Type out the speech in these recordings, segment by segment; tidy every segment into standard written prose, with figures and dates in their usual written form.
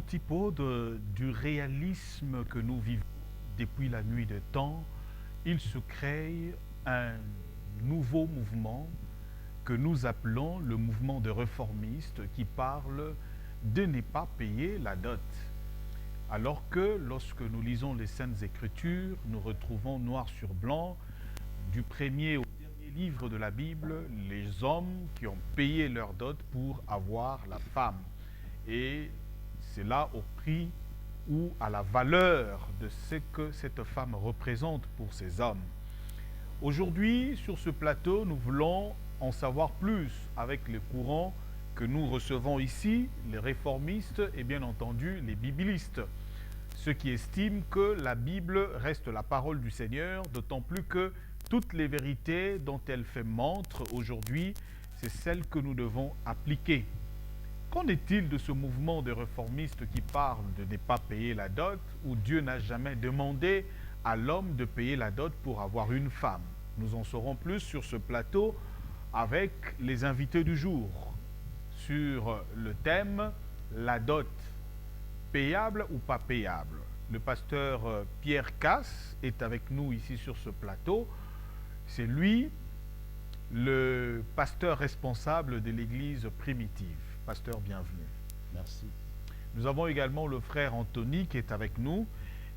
antipodes du réalisme que nous vivons depuis la nuit des temps, il se crée un nouveau mouvement que nous appelons le mouvement des réformistes qui parle de ne pas payer la dot. Alors que lorsque nous lisons les Saintes Écritures, nous retrouvons noir sur blanc, du premier au dernier livre de la Bible, les hommes qui ont payé leur dot pour avoir la femme. Et c'est là au prix ou à la valeur de ce que cette femme représente pour ces hommes. Aujourd'hui, sur ce plateau, nous voulons en savoir plus avec les courants que nous recevons ici, les réformistes et bien entendu les biblistes, ceux qui estiment que la Bible reste la parole du Seigneur, d'autant plus que toutes les vérités dont elle fait montre aujourd'hui, c'est celles que nous devons appliquer. Qu'en est-il de ce mouvement de réformistes qui parle de ne pas payer la dot, où Dieu n'a jamais demandé à l'homme de payer la dot pour avoir une femme? Nous en saurons plus sur ce plateau avec les invités du jour, sur le thème « La dot, payable ou pas payable ?» Le pasteur Pierre Casse est avec nous ici sur ce plateau. C'est lui le pasteur responsable de l'église primitive. Pasteur, bienvenue. Merci. Nous avons également le frère Anthony qui est avec nous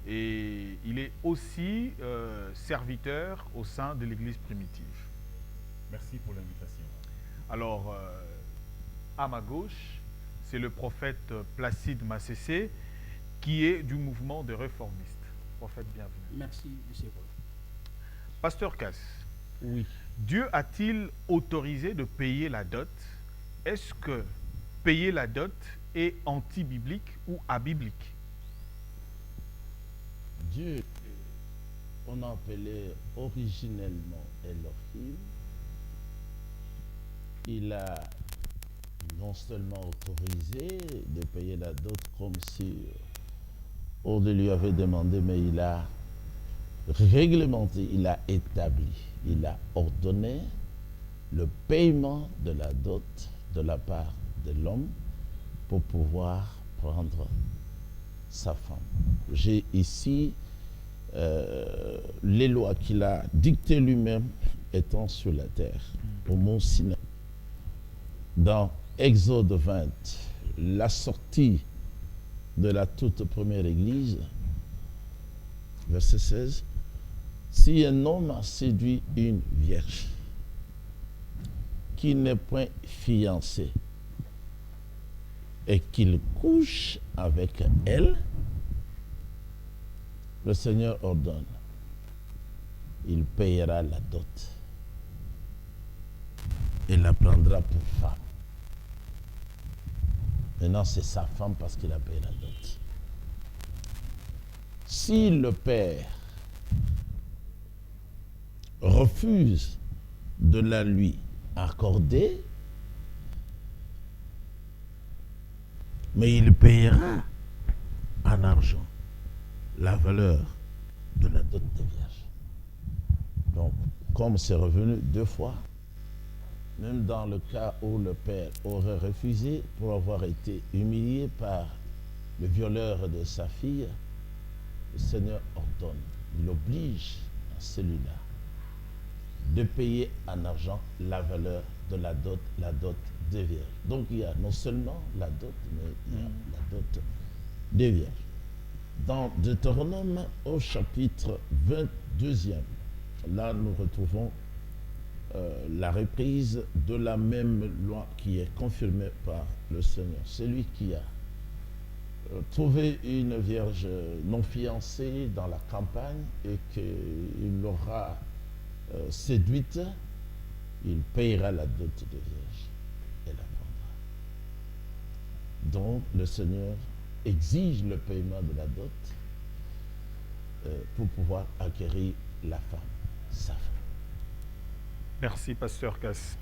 et il est aussi serviteur au sein de l'église primitive. Merci pour l'invitation. Alors, à ma gauche, c'est le prophète Placide Massessé qui est du mouvement des réformistes. Prophète, bienvenue. Merci, M. Paul. Pasteur Casse, Oui. Dieu a-t-il autorisé de payer la dot? Est-ce que payer la dot est anti-biblique ou abiblique? Dieu, on appelait originellement Elohim, il a non seulement autorisé de payer la dot comme si on lui avait demandé, mais il a réglementé, il a établi, il a ordonné le paiement de la dot de la part de l'homme pour pouvoir prendre sa femme. J'ai ici les lois qu'il a dictées lui-même étant sur la terre, au mont Sinaï. Dans Exode 20, la sortie de la toute première église, verset 16, si un homme a séduit une vierge qui n'est point fiancée et qu'il couche avec elle, le Seigneur ordonne, il payera la dot et la prendra pour femme. Maintenant, c'est sa femme parce qu'il a payé la dot. Si le père refuse de la lui accorder, mais il payera en argent la valeur de la dot des vierges. Donc, comme c'est revenu 2 fois, même dans le cas où le père aurait refusé pour avoir été humilié par le violeur de sa fille, le Seigneur ordonne, il oblige celui-là de payer en argent la valeur de la dot des vierges. Donc il y a non seulement la dot, mais il y a la dot des vierges. Dans Deutéronome au chapitre 22e, là nous retrouvons la reprise de la même loi qui est confirmée par le Seigneur. Celui qui a trouvé une vierge non fiancée dans la campagne et qu'il l'aura séduite, il payera la dot de vierge et la prendra. Donc le Seigneur exige le paiement de la dot pour pouvoir acquérir la femme, sa femme. Merci, pasteur Casse.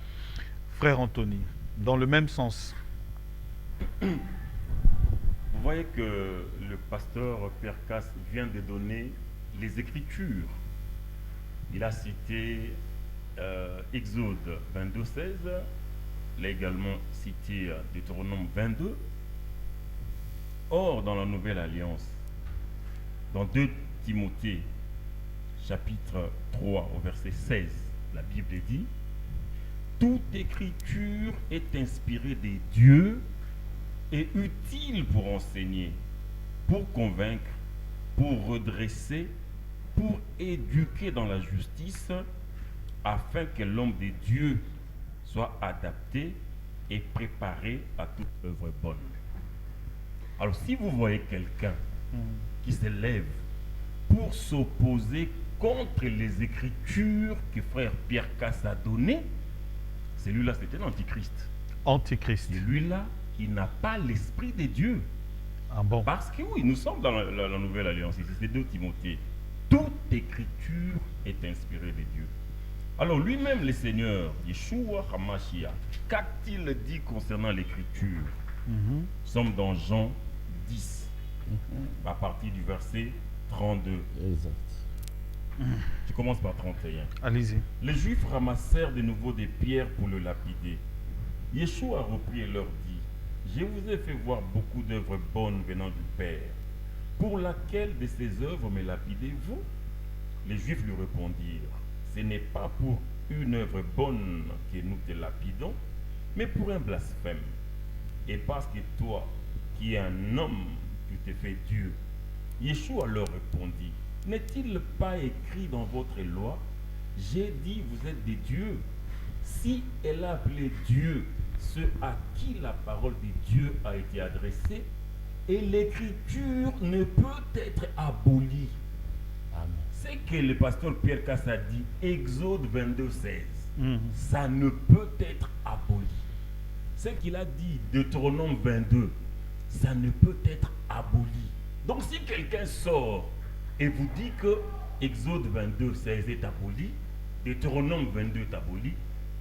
Frère Anthony, dans le même sens. Vous voyez que le pasteur Pierre Casse vient de donner les Écritures. Il a cité Exode 22, 16. Il a également cité Deutéronome 22. Or, dans la Nouvelle Alliance, dans 2 Timothée, chapitre 3, au verset 16, la Bible dit « Toute écriture est inspirée des dieux et utile pour enseigner, pour convaincre, pour redresser, pour éduquer dans la justice, afin que l'homme de Dieu soit adapté et préparé à toute œuvre bonne. » Alors si vous voyez quelqu'un qui se lève pour s'opposer contre les écritures que frère Pierre Casse a données, celui-là c'était l'antichrist. Antichrist. Celui-là qui n'a pas l'esprit de Dieu. Ah bon. Parce que oui, nous sommes dans la Nouvelle Alliance, ici c'est 2 Timothée. Toute écriture est inspirée de Dieu. Alors lui-même, le Seigneur, Yeshua HaMashiach, qu'a-t-il dit concernant l'écriture? Nous sommes dans Jean 10, à partir du verset 32. Exact. Je commence par 31. Allez-y. Les Juifs ramassèrent de nouveau des pierres pour le lapider. Yeshua reprit et leur dit, « Je vous ai fait voir beaucoup d'œuvres bonnes venant du Père. Pour laquelle de ces œuvres me lapidez-vous » Les Juifs lui répondirent, « Ce n'est pas pour une œuvre bonne que nous te lapidons, mais pour un blasphème. Et parce que toi, qui es un homme, tu t'es fait Dieu. » Yeshua leur répondit, « N'est-il pas écrit dans votre loi, j'ai dit vous êtes des dieux. Si elle a appelé Dieu ceux à qui la parole de Dieu a été adressée, et l'écriture ne peut être abolie. » Amen. C'est que le pasteur Pierre Casse a dit, Exode 22, 16. Ça ne peut être aboli. Ce qu'il a dit, Deutéronome 22, ça ne peut être aboli. Donc si quelqu'un sort et vous dit que Exode 22, 16 est aboli, Deutéronome 22 est aboli,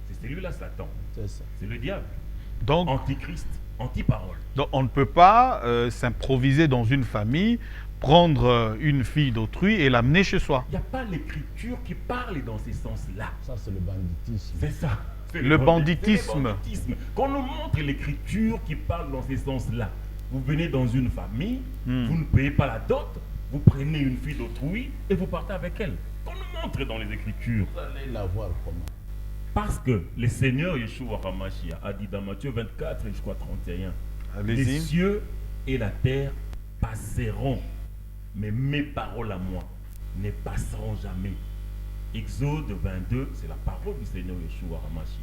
c'est celui-là Satan. C'est ça. C'est le diable. Donc, Antichrist, anti-parole. donc on ne peut pas s'improviser dans une famille, prendre une fille d'autrui et l'amener chez soi. Il n'y a pas l'écriture qui parle dans ces sens-là. Ça, c'est le banditisme. C'est ça. C'est Le c'est banditisme. le banditisme. Qu'on nous montre l'écriture qui parle dans ces sens-là. Vous venez dans une famille, vous ne payez pas la dot, vous prenez une fille d'autrui et vous partez avec elle. Qu'on nous montre dans les écritures. Vous allez la voir comment? Parce que le Seigneur Yeshua HaMashiach a dit dans Matthieu 24 et jusqu'à 31, les Allez-y. cieux et la terre passeront, mais mes paroles à moi ne passeront jamais. Exode 22, c'est la parole du Seigneur Yeshua HaMashiach.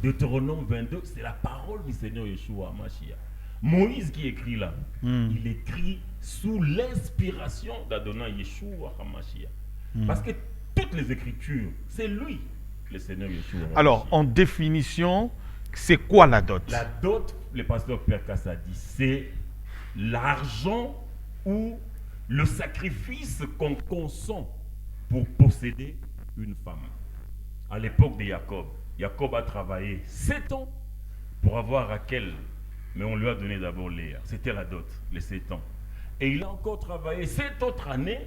Deutéronome 22, c'est la parole du Seigneur Yeshua HaMashiach. Moïse qui écrit là, il écrit sous l'inspiration d'Adonai Yeshua HaMashiach. Parce que toutes les écritures, c'est lui, le Seigneur Yeshua HaMashiach. Alors, en définition, c'est quoi la dot? La dot, le pasteur Pierre Casse a dit, c'est l'argent ou le sacrifice qu'on consent pour posséder une femme. À l'époque de Jacob, Jacob a travaillé 7 ans pour avoir Rachel, mais on lui a donné d'abord Léa. C'était la dot, les 7 ans. Et il a encore travaillé 7 autres années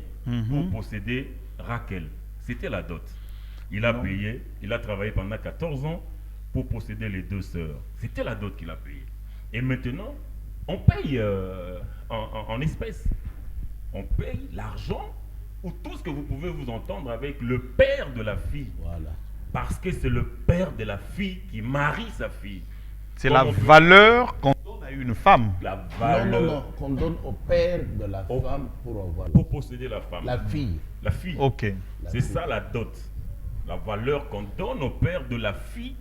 pour posséder Rachel. C'était la dot. Il a payé, il a travaillé pendant 14 ans pour posséder les 2 sœurs. C'était la dot qu'il a payé. Et maintenant, on paye en espèces. On paye l'argent ou tout ce que vous pouvez vous entendre avec le père de la fille. Voilà. Parce que c'est le père de la fille qui marie sa fille. C'est Comme la on peut- valeur qu'on donne à une femme. La Non, valeur non, non. Qu'on donne au père de la Au- femme pour avoir pour posséder la femme. la fille. La fille. Ok. C'est ça la dot. La valeur qu'on donne au père de la fille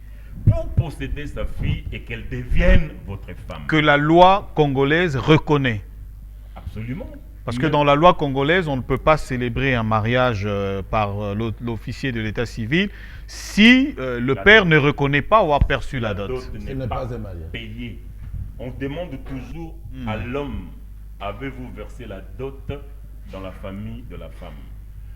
pour posséder sa fille et qu'elle devienne votre femme. Que la loi congolaise reconnaît. Absolument. Parce que Même- dans la loi congolaise, on ne peut pas célébrer un mariage par l'officier de l'état civil si le La père dot. ne reconnaît pas avoir perçu la dot. Ce n'est n'est pas pas un mariage. payé. On demande toujours à l'homme, avez-vous versé la dot dans la famille de la femme?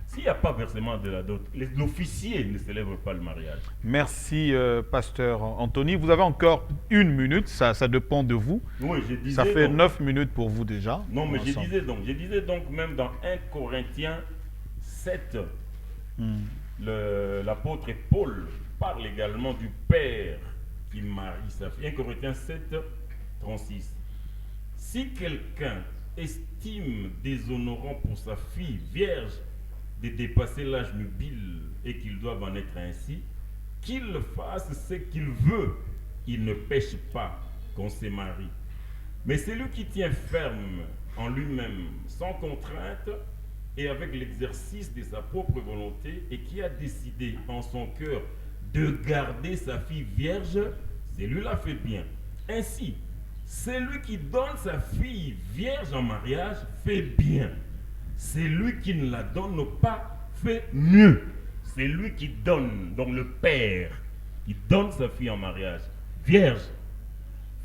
S'il n'y a pas versement de la dot, l'officier ne célèbre pas le mariage. Merci, pasteur Anthony. Vous avez encore 1 minute, ça dépend de vous. Oui, je disais Ça fait donc- 9 minutes pour vous déjà. Non, mais je ensemble. disais donc même dans 1 Corinthiens 7, l'apôtre Paul parle également du père qui marie sa fille. 1 Corinthiens 7, 36. Si quelqu'un estime déshonorant pour sa fille vierge de dépasser l'âge nubile et qu'il doive en être ainsi, qu'il fasse ce qu'il veut, il ne pêche pas qu'on se marie. Mais celui qui tient ferme en lui-même, sans contrainte et avec l'exercice de sa propre volonté, et qui a décidé en son cœur de garder sa fille vierge, celui-là fait bien. Ainsi, celui qui donne sa fille vierge en mariage fait bien. Celui qui ne la donne pas fait mieux. C'est lui qui donne, donc le père, qui donne sa fille en mariage vierge,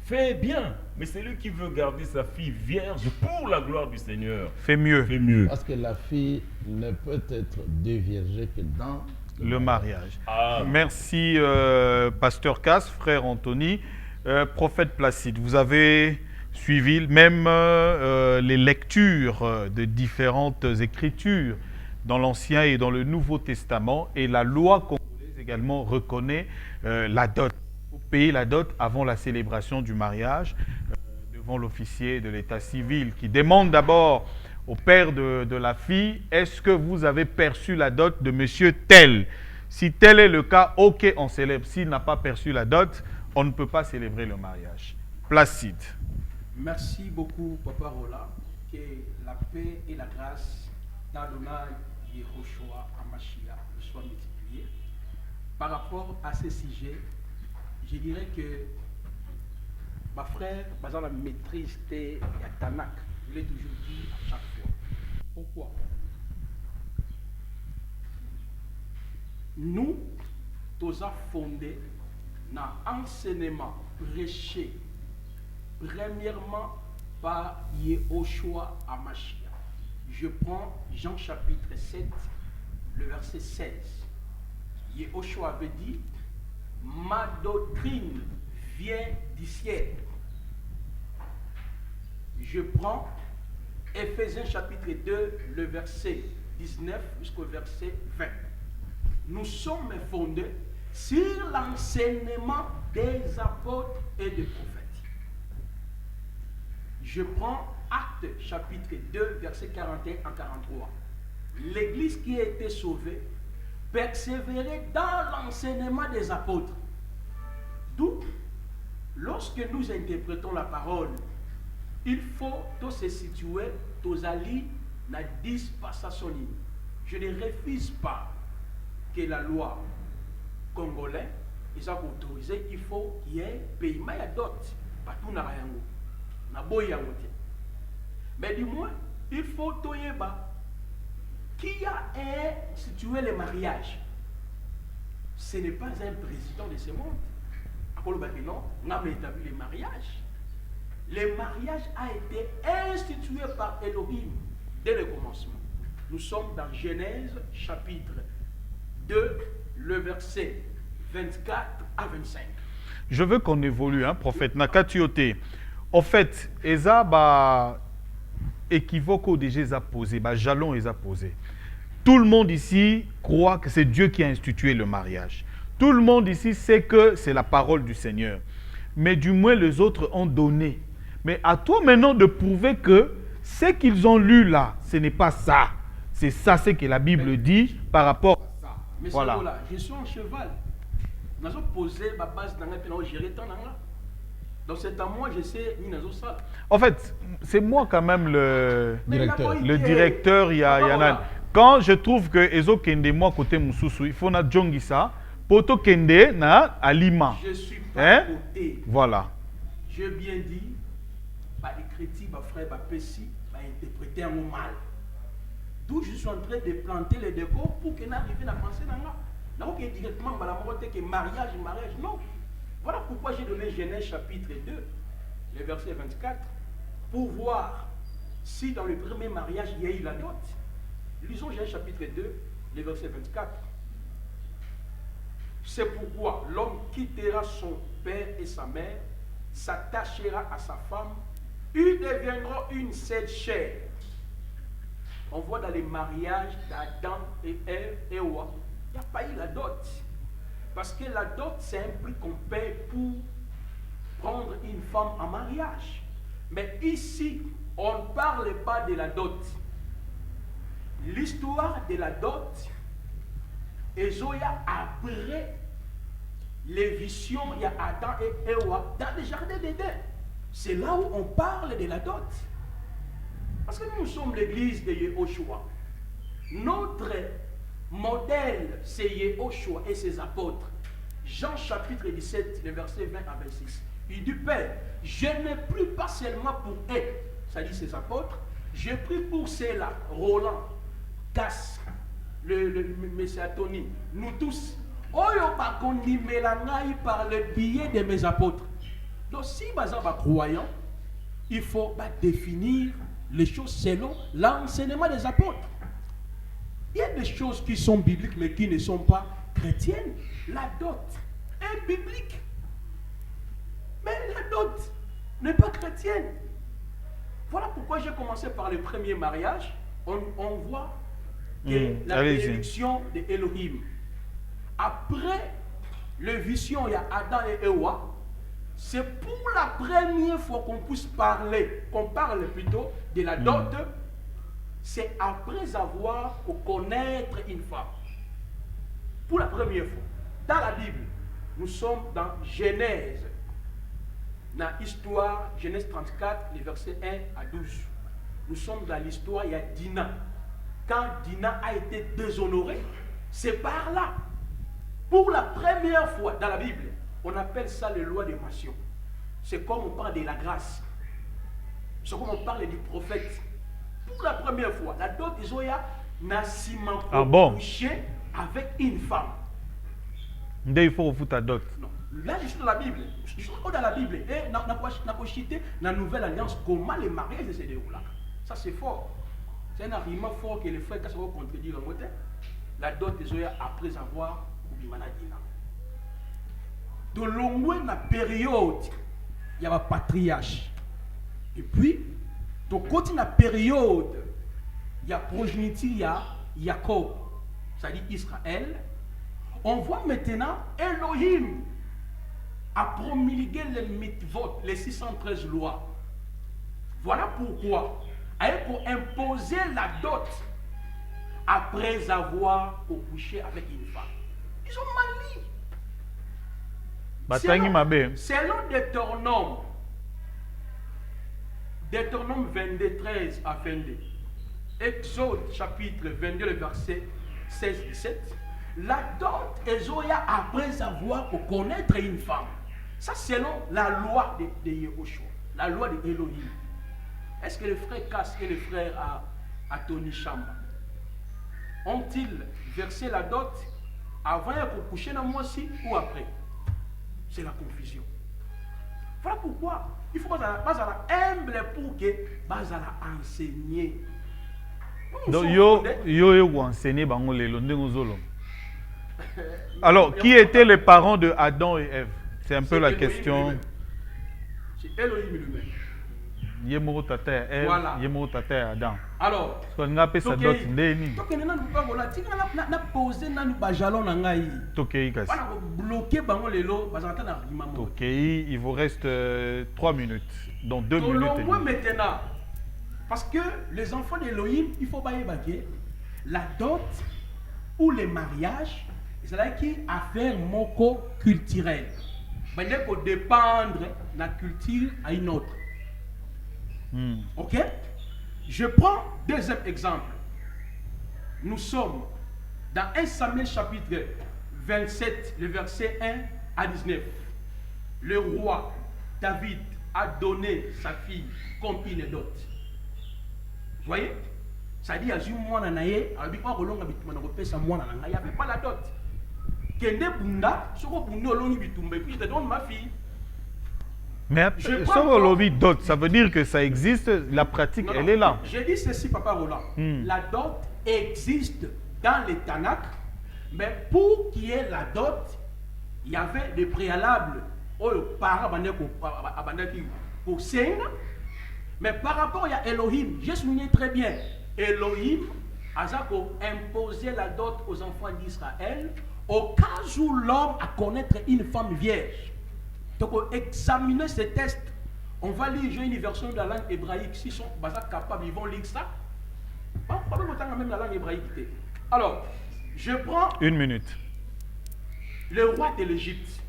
fait bien. Mais celui qui veut garder sa fille vierge pour la gloire du Seigneur Fait mieux. fait mieux. Parce que la fille ne peut être déviergée que dans Le mariage. Ah. Merci, Pasteur Casse, frère Anthony. Prophète Placide, vous avez suivi même les lectures de différentes écritures dans l'Ancien et dans le Nouveau Testament, et la loi congolaise également reconnaît la dot. Il faut payer la dot avant la célébration du mariage devant l'officier de l'état civil qui demande d'abord au père de la fille: est-ce que vous avez perçu la dot de monsieur tel? Si tel est le cas, ok, on célèbre. S'il n'a pas perçu la dot, on ne peut pas célébrer le mariage. Placide. Merci beaucoup, Papa Roland. Que la paix et la grâce d'Adonai Yehoshua Hamashiach soient multipliées. Par rapport à ce sujet, je dirais que ma frère, dans la maîtrise de Tanakh, je l'ai toujours dit à chaque fois. Pourquoi? Nous, tous avons fondé dans l'enseignement prêché premièrement par Yehoshua Hamashiach. Je prends Jean chapitre 7, le verset 16. Yehoshua avait dit: ma doctrine vient du ciel. Je prends Éphésiens chapitre 2, le verset 19 jusqu'au verset 20. Nous sommes fondés sur l'enseignement des apôtres et des prophètes. Je prends Actes chapitre 2, verset 41 à 43. L'Église qui a été sauvée persévérait dans l'enseignement des apôtres. D'où, lorsque nous interprétons la parole, il faut tous se situer, tous aller dans 10 passages. Je ne refuse pas que la loi congolaise est autorisée. Il faut qu'il y ait paiement à dot. Pas tout n'a rien. Mais du moins, il faut qui a institué le mariage. Ce n'est pas un président de ce monde. Non, on a établi le mariage. Le mariage a été institué par Elohim dès le commencement. Nous sommes dans Genèse chapitre 2, le verset 24 à 25. Je veux qu'on évolue, hein, prophète Nakatiote. En fait, Eza ba équivoque au déjà posé, ba jalon Eza posé. Tout le monde ici croit que c'est Dieu qui a institué le mariage. Tout le monde ici sait que c'est la parole du Seigneur. Mais du moins les autres ont donné. Mais à toi maintenant de prouver que ce qu'ils ont lu là, ce n'est pas ça. C'est ça, ce que la Bible dit par rapport à ça. Mais voilà. Là, je suis un cheval. Nous avons posé ma base dans la gérer tant dans là. Donc c'est à moi, je sais, ni dans ça. En fait, c'est moi quand même le directeur. Le directeur, il y en a. Quand je trouve que Ezo Kende, moi côté Moussousou, il faut na Djongisa, Poto Kende na Alima. Je suis pas côté. Voilà. Je bien dit, bah écrit, bah frère, bah pessi, bah interpréter un mot mal. D'où je suis en train de planter les décors pour que n'arrive à penser dans là. Donc directement, bah la moralité que mariage, non. Voilà pourquoi j'ai donné Genèse chapitre 2, le verset 24, pour voir si dans le premier mariage il y a eu la dot. Lisons Genèse chapitre 2, le verset 24. C'est pourquoi l'homme quittera son père et sa mère, s'attachera à sa femme, ils deviendront une seule chair. On voit dans les mariages d'Adam et Ève et Oua, il n'y a pas eu la dot. Parce que la dot, c'est un prix qu'on paie pour prendre une femme en mariage. Mais ici, on ne parle pas de la dot. L'histoire de la dot, Ezoya après les visions, il y a Adam et Ewa dans le jardin d'Éden. C'est là où on parle de la dot. Parce que nous sommes l'église de Yehoshua. Notre modèle, c'est Yehoshua et ses apôtres. Jean chapitre 17, le verset 20 à 26. Il dit, Père, je n'ai pris pas seulement pour eux, ça dit ses apôtres, j'ai pris pour ceux-là, Roland, Cass, le Messia Tony, nous tous. Oyo par contre, par le biais de mes apôtres. Donc si vous êtes croyant, il faut définir les choses selon l'enseignement des apôtres. Il y a des choses qui sont bibliques mais qui ne sont pas chrétiennes. La dot est biblique. Mais la dot n'est pas chrétienne. Voilà pourquoi j'ai commencé par le premier mariage. On voit que la bénédiction de Elohim. Après le vision, il y a Adam et Ewa. C'est pour la première fois qu'on puisse parler, qu'on parle plutôt de la dot. C'est après avoir connaître une femme. Pour la première fois. Dans la Bible, nous sommes dans Genèse. Dans l'histoire, Genèse 34, les versets 1 à 12. Nous sommes dans l'histoire, il y a Dina. Quand Dina a été déshonorée, c'est par là. Pour la première fois dans la Bible, on appelle ça les lois d'émission. C'est comme on parle de la grâce. C'est comme on parle du prophète. Pour la première fois, la dot d'Isoya n'a si couché avec une femme. Il faut vous ta dot. Non. Là, je suis dans la Bible. Je suis dans la Bible. Et dans la nouvelle alliance, comment les mariages se déroulent. Ça, c'est fort. C'est un argument fort que les frères Kassava vont contredire en côté. La dot d'Isoya après avoir Dina. De longue la période, il y a un patriarche. Et puis, de côté la période, il y a progéniture, il y a Jacob, c'est-à-dire Israël. On voit maintenant Elohim a promulgué les mitzvot, les 613 lois. Voilà pourquoi, pour imposer la dot après avoir couché avec une femme. Ils ont mal lu. Selon Deutéronome 22, 13 à 22, Exode chapitre 22, le verset 16-17, la dot Ezoya après avoir pour connaître une femme. Ça, selon la loi de Yehoshua, la loi de Elohim. Est-ce que les frères Kass et les frères à Tony Chamba ont-ils versé la dot avant de coucher dans moi aussi ou après? C'est la confusion. Voilà pourquoi il faut pas humble pour que bazala enseigner. Donc yo enseigner bango lelo ndenge zolo. Alors, qui étaient les parents de Adam et Ève? C'est un peu la question. C'est Elohim lui-même. Yemoro tata Ève, Yemoro tata Adam. Alors, on a appelé ça d'autres ndeni. Donc on a posé dans bajalon na ngai. Tokei kasi. Voilà bloquer bango lelo bazata na argument. Tokei, il vous reste 3 minutes. Donc 2 minutes. Maintenant, parce que les enfants d'Elohim, il faut pas y baquer la dot ou le mariage, c'est là qui affaire moko culturelle. Mais il faut dépendre de la culture à une autre. Ok? Je prends deuxième exemple. Nous sommes dans 1 Samuel chapitre 27, le verset 1 à 19. Le roi David a donné sa fille comme une dot. Vous voyez? Ça dit, il y a un mois, il n'y avait pas la dot. Kende Bunda, ce que puis je te donne ma fille. Mais dot, ça veut dire que ça existe, la pratique, elle est là. Je dis ceci, Papa Roland. La dot existe dans les Tanakh, mais pour qu'il y ait la dot, il y avait des préalables. Pour Sénat, mais par rapport à Elohim, j'ai souligné très bien, Elohim a imposé la dot aux enfants d'Israël au cas où l'homme a connaître une femme vierge. Donc, examiner ce test On va lire, j'ai une version de la langue hébraïque. S'ils sont capables, ils vont lire ça. Pas de problème, autant même la langue hébraïque. Alors, je prends 1 minute. le roi de l'Égypte.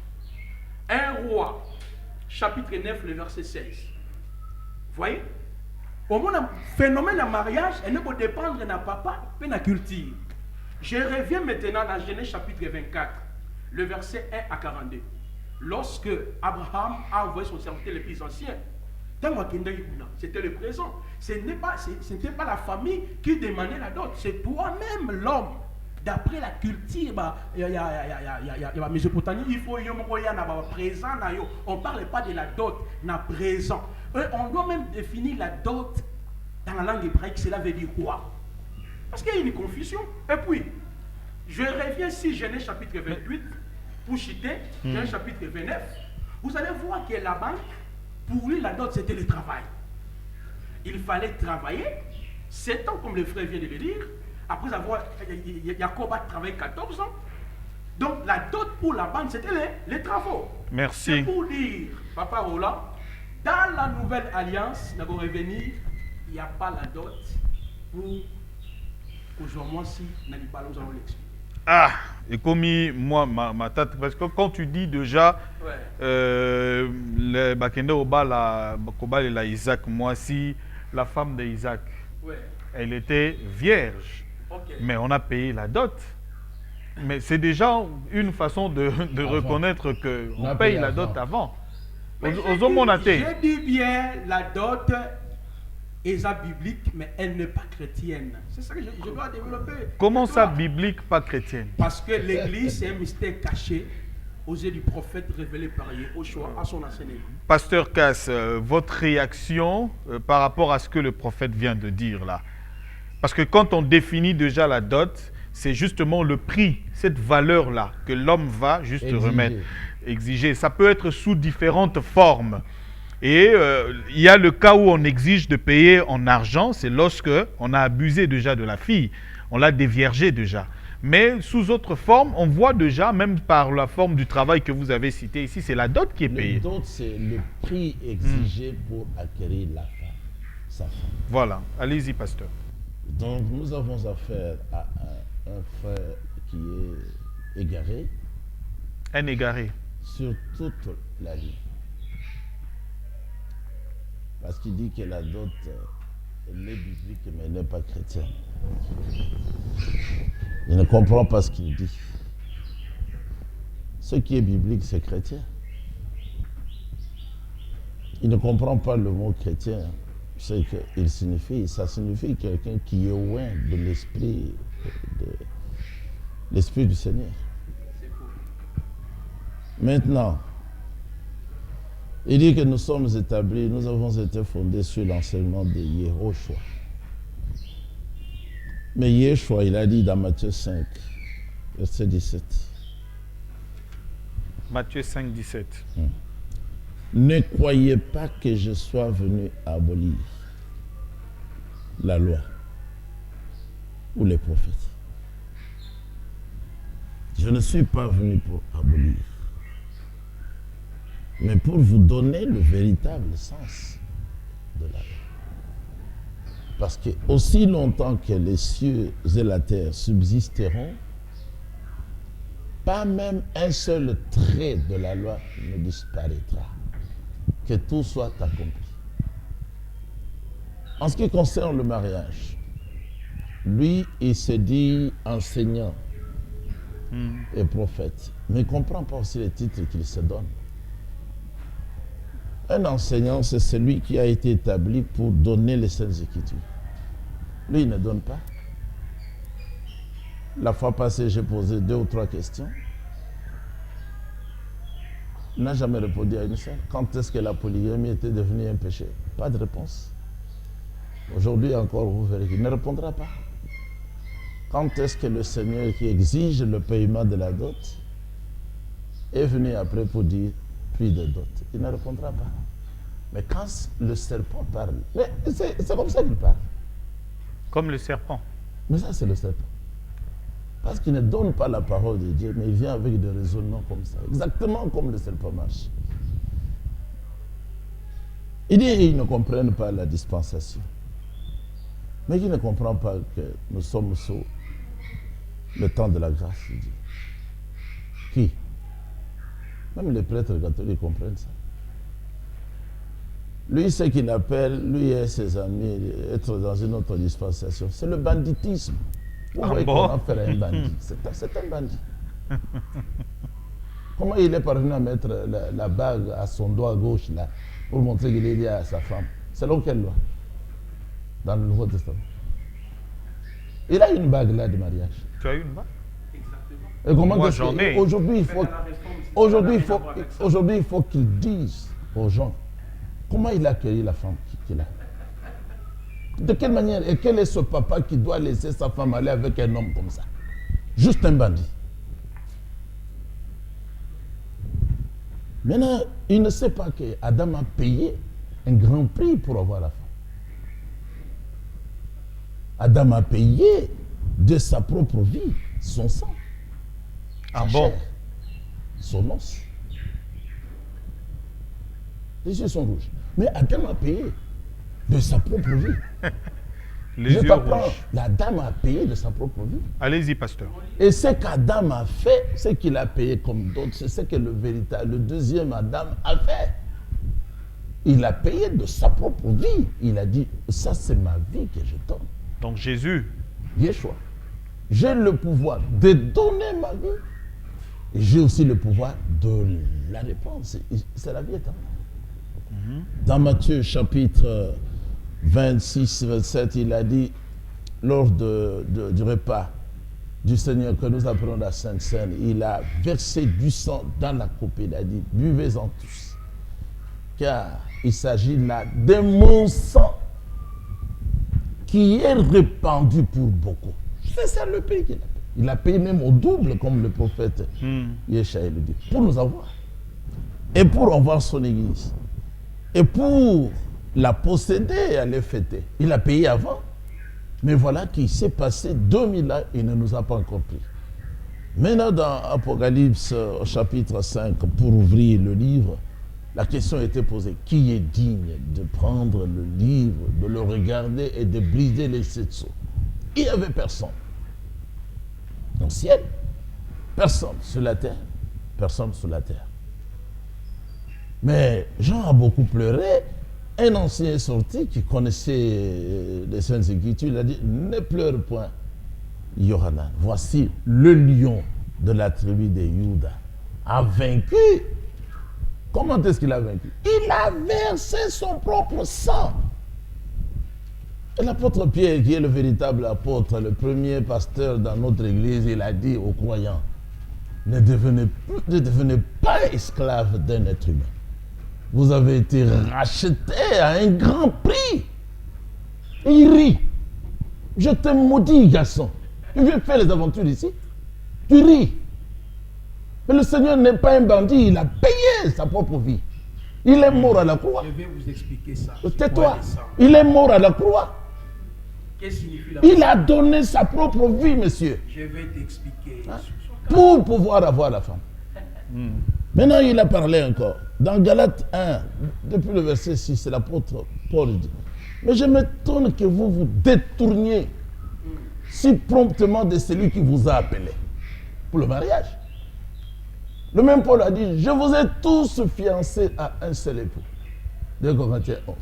Un roi, chapitre 9, le verset 16. Vous voyez? Au moins, le phénomène de mariage, elle ne peut dépendre de papa et de la culture. Je reviens maintenant dans Genèse chapitre 24, le verset 1 à 42. Lorsque Abraham a envoyé son serviteur le plus ancien, c'était le présent. Ce n'était pas la famille qui demandait la dot, c'est toi-même l'homme. D'après la culture, Mésopotamie, il faut y avoir présent. On ne parle pas de la dot, na présent. On doit même définir la dot dans la langue hébraïque, cela veut dire quoi? Parce qu'il y a une confusion. Et puis, je reviens ici, Genèse chapitre 28, pour citer, Genèse chapitre 29. Vous allez voir que là-bas, pour lui, la dot, c'était le travail. Il fallait travailler 7 ans, comme le frère vient de le dire. Après avoir, Jacob a travaillé 14 ans. Donc, la dot pour la bande, c'était les travaux. Merci. C'est pour dire, Papa Roland, dans la nouvelle alliance, nous allons revenir, il n'y a pas la dot pour aujourd'hui, si nous allons l'expliquer. Ah, et comme moi, ma tête, parce que quand tu dis déjà, le Bakenda Obala, la Isaac, moi, si la femme d'Isaac, elle était vierge. Okay. Mais on a payé la dot. Mais c'est déjà une façon de reconnaître qu'on paye la dot avant. J'ai dit bien, la dot est biblique, mais elle n'est pas chrétienne. C'est ça que je dois développer. Comment ça, biblique, pas chrétienne? Parce que l'Église, c'est un mystère caché aux yeux du prophète révélé par Yeshua à son enseignement. Pasteur Cass, votre réaction par rapport à ce que le prophète vient de dire là? Parce que quand on définit déjà la dot, c'est justement le prix, cette valeur-là, que l'homme va juste remettre, exiger. Ça peut être sous différentes formes. Et il y a le cas où on exige de payer en argent, c'est lorsque on a abusé déjà de la fille, on l'a déviergée déjà. Mais sous autre forme, on voit déjà, même par la forme du travail que vous avez cité ici, c'est la dot qui est payée. La dot, c'est le prix exigé pour acquérir la femme, sa femme. Voilà, allez-y, pasteur. Donc, nous avons affaire à un frère qui est égaré. Un égaré. Sur toute la ligne. Parce qu'il dit que la dot, elle est biblique, mais elle n'est pas chrétienne. Il ne comprend pas ce qu'il dit. Ce qui est biblique, c'est chrétien. Il ne comprend pas le mot chrétien. Ce qu'il signifie, ça signifie quelqu'un qui est loin de l'esprit du Seigneur. Maintenant, il dit que nous sommes établis, nous avons été fondés sur l'enseignement de Yehoshua. Mais Yehoshua, il a dit dans Matthieu 5, verset 17. Matthieu 5, 17. Ne croyez pas que je sois venu abolir la loi ou les prophètes. Je ne suis pas venu pour abolir, mais pour vous donner le véritable sens de la loi. Parce que aussi longtemps que les cieux et la terre subsisteront, pas même un seul trait de la loi ne disparaîtra. Que tout soit accompli. En ce qui concerne le mariage, lui, il se dit enseignant et prophète, mais il ne comprend pas aussi les titres qu'il se donne. Un enseignant, c'est celui qui a été établi pour donner les Saintes Écritures. Lui, il ne donne pas. La fois passée, j'ai posé 2 ou 3 questions. Il n'a jamais répondu à une seule. Quand est-ce que la polygamie était devenue un péché? Pas de réponse. Aujourd'hui encore, vous verrez qu'il ne répondra pas. Quand est-ce que le Seigneur qui exige le paiement de la dot est venu après pour dire plus de dot? Il ne répondra pas. Mais quand le serpent parle, mais c'est comme ça qu'il parle. Comme le serpent. Mais ça, c'est le serpent. Parce qu'il ne donne pas la parole de Dieu, mais il vient avec des raisonnements comme ça. Exactement comme le serpent marche. Il dit qu'ils ne comprennent pas la dispensation. Mais qui ne comprend pas que nous sommes sous le temps de la grâce, il dit. Qui? Même les prêtres catholiques comprennent ça. Lui, ce qu'il appelle, lui et ses amis, être dans une autre dispensation, c'est le banditisme. Vous voyez comment faire un bandit. C'est un bandit. Comment il est parvenu à mettre la bague à son doigt gauche là, pour montrer qu'il est lié à sa femme? Selon quelle loi? Dans le Nouveau Testament. Il a une bague là de mariage. Tu as une bague? Exactement. Et comment Moi, j'en ai. Aujourd'hui, il faut qu'il dise aux gens comment il a accueilli la femme qu'il a. De quelle manière? Et quel est ce papa qui doit laisser sa femme aller avec un homme comme ça? Juste un bandit. Maintenant, il ne sait pas qu'Adam a payé un grand prix pour avoir la femme. Adam a payé de sa propre vie son sang, Ah sa bon? chair, son os. Les yeux sont rouges. Mais Adam a payé de sa propre vie. Les Je ne yeux pas prendre. rouges. La dame a payé de sa propre vie. Allez-y, pasteur. Et ce qu'Adam a fait, ce qu'il a payé comme d'autres, c'est ce que le deuxième Adam a fait. Il a payé de sa propre vie. Il a dit, ça c'est ma vie que je donne. Donc Jésus, Yeshua. J'ai le pouvoir de donner ma vie. Et j'ai aussi le pouvoir de la répandre. C'est la vie éternelle. Dans Matthieu chapitre 26, 27, il a dit, lors du repas du Seigneur que nous appelons la Sainte Seine, il a versé du sang dans la coupe. Il a dit, buvez-en tous. Car il s'agit là de mon sang qui est répandu pour beaucoup. C'est ça le prix qu'il a payé. Il a payé même au double, comme le prophète Yeshua le dit, pour nous avoir. Et pour avoir son église. Et pour la posséder et aller fêter. Il a payé avant. Mais voilà qu'il s'est passé 2000 ans et il ne nous a pas encore pris. Maintenant, dans Apocalypse au chapitre 5, pour ouvrir le livre, la question était posée, qui est digne de prendre le livre, de le regarder et de briser les 7 sceaux? Il n'y avait personne. Dans le ciel, personne. Sur la terre, personne sur la terre. Mais Jean a beaucoup pleuré. Un ancien est sorti qui connaissait les Saintes Écritures, il a dit, ne pleure point, Yohanan. Voici le lion de la tribu de Juda a vaincu. Comment est-ce qu'il a vaincu? Il a versé son propre sang. Et l'apôtre Pierre, qui est le véritable apôtre, le premier pasteur dans notre église, il a dit aux croyants, ne devenez pas esclaves d'un être humain. Vous avez été rachetés à un grand prix. Et il rit. Je te maudis, garçon. Tu viens faire les aventures ici. Tu ris. Mais le Seigneur n'est pas un bandit. Il a payé sa propre vie. Il est mort à la croix. Je vais vous expliquer ça. Tais-toi. Il est mort à la croix. Qu'est-ce que signifie la Il a donné sa propre vie, monsieur. Je vais t'expliquer. Pour pouvoir avoir la femme. Maintenant, il a parlé encore. Dans Galates 1, depuis le verset 6, c'est l'apôtre Paul dit, mais je m'étonne que vous vous détourniez si promptement de celui qui vous a appelé pour le mariage. Le même Paul a dit, je vous ai tous fiancés à un seul époux. 2 Corinthiens 11.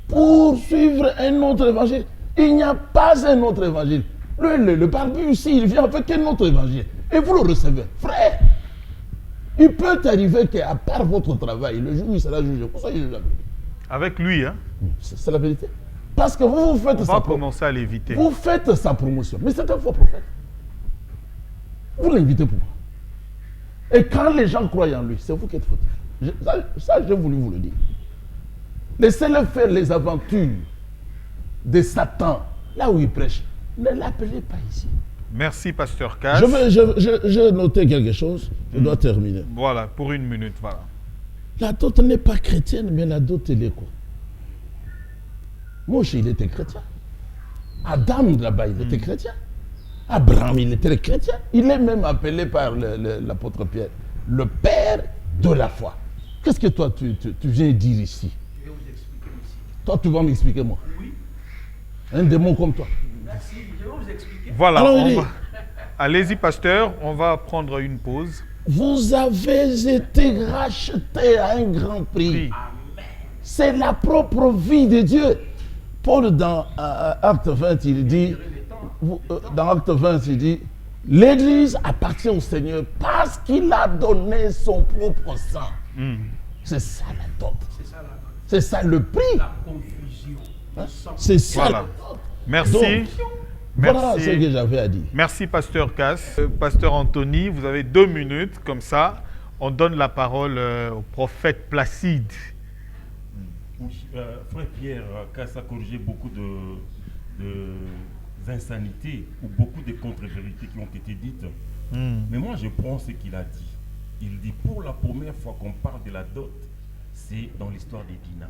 Pour suivre un autre évangile, il n'y a pas un autre évangile. Le barbu ici, il vient avec un autre évangile. Et vous le recevez. Frère, il peut arriver qu'à part votre travail, le jour où il sera jugé, vous soyez jugé. avec lui, hein, C'est la vérité. Parce que vous faites on va commencer à l'éviter. Vous faites sa promotion. Mais c'est un faux prophète. Vous l'invitez pourquoi? Et quand les gens croient en lui, c'est vous qui êtes fautif. Ça, j'ai voulu vous le dire. Laissez-le faire les aventures de Satan, là où il prêche. Ne l'appelez pas ici. Merci, pasteur Cass. Je notais quelque chose. Je dois terminer. Voilà, pour 1 minute, voilà. La dot n'est pas chrétienne, mais la dot, elle est quoi? Moïse, il était chrétien. Adam, là-bas, il était chrétien. Abraham, il était chrétien. Il est même appelé par l'apôtre Pierre le père de la foi. Qu'est-ce que toi, tu viens dire ici? Je vais vous expliquer. Toi, tu vas m'expliquer, moi. Oui, Un démon comme toi. merci. Je vais vous expliquer. Voilà. Alors, on il dit- va- Allez-y, pasteur. On va prendre une pause. Vous avez été rachetés à un grand prix. Oui. Amen. C'est la propre vie de Dieu. Paul, dans Acte 20, il dit, dans Acte 20, il dit, l'Église appartient au Seigneur parce qu'il a donné son propre sang. C'est ça la dot. C'est ça C'est ça le prix. la confusion. Le sang. C'est ça Voilà. la dot. Merci. Donc, voilà ce que Merci. j'avais à dire. Merci, pasteur Cass. Pasteur Anthony, vous avez 2 minutes. Comme ça, on donne la parole au prophète Placide. Frère Pierre Cass a corrigé beaucoup d'insanités ou beaucoup de contre-vérités qui ont été dites. Mais moi, je prends ce qu'il a dit. Il dit, pour la première fois qu'on parle de la dot, c'est dans l'histoire des Dinah.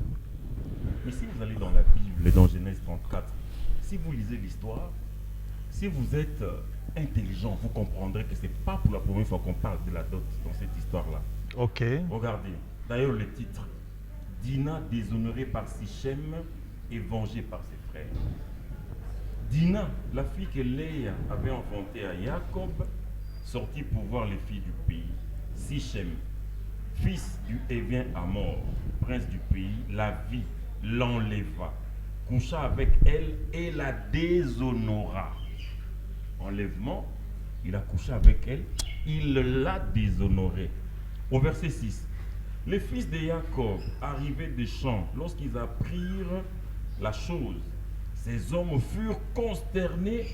Mais si vous allez dans la Bible, dans Genèse 34, si vous lisez l'histoire, si vous êtes intelligent, vous comprendrez que ce n'est pas pour la première fois qu'on parle de la dot dans cette histoire-là. OK. Regardez, d'ailleurs le titre, Dinah déshonorée par Sichem et vengée par ses frères. Dinah, la fille que Léa avait enfantée à Jacob, sortit pour voir les filles du pays. Sichem, fils du Hévien Hamor, prince du pays, la vit, l'enleva, coucha avec elle et la déshonora. Enlèvement, il a couché avec elle, il l'a déshonorée. Au verset 6, les fils de Jacob arrivaient des champs. Lorsqu'ils apprirent la chose, ces hommes furent consternés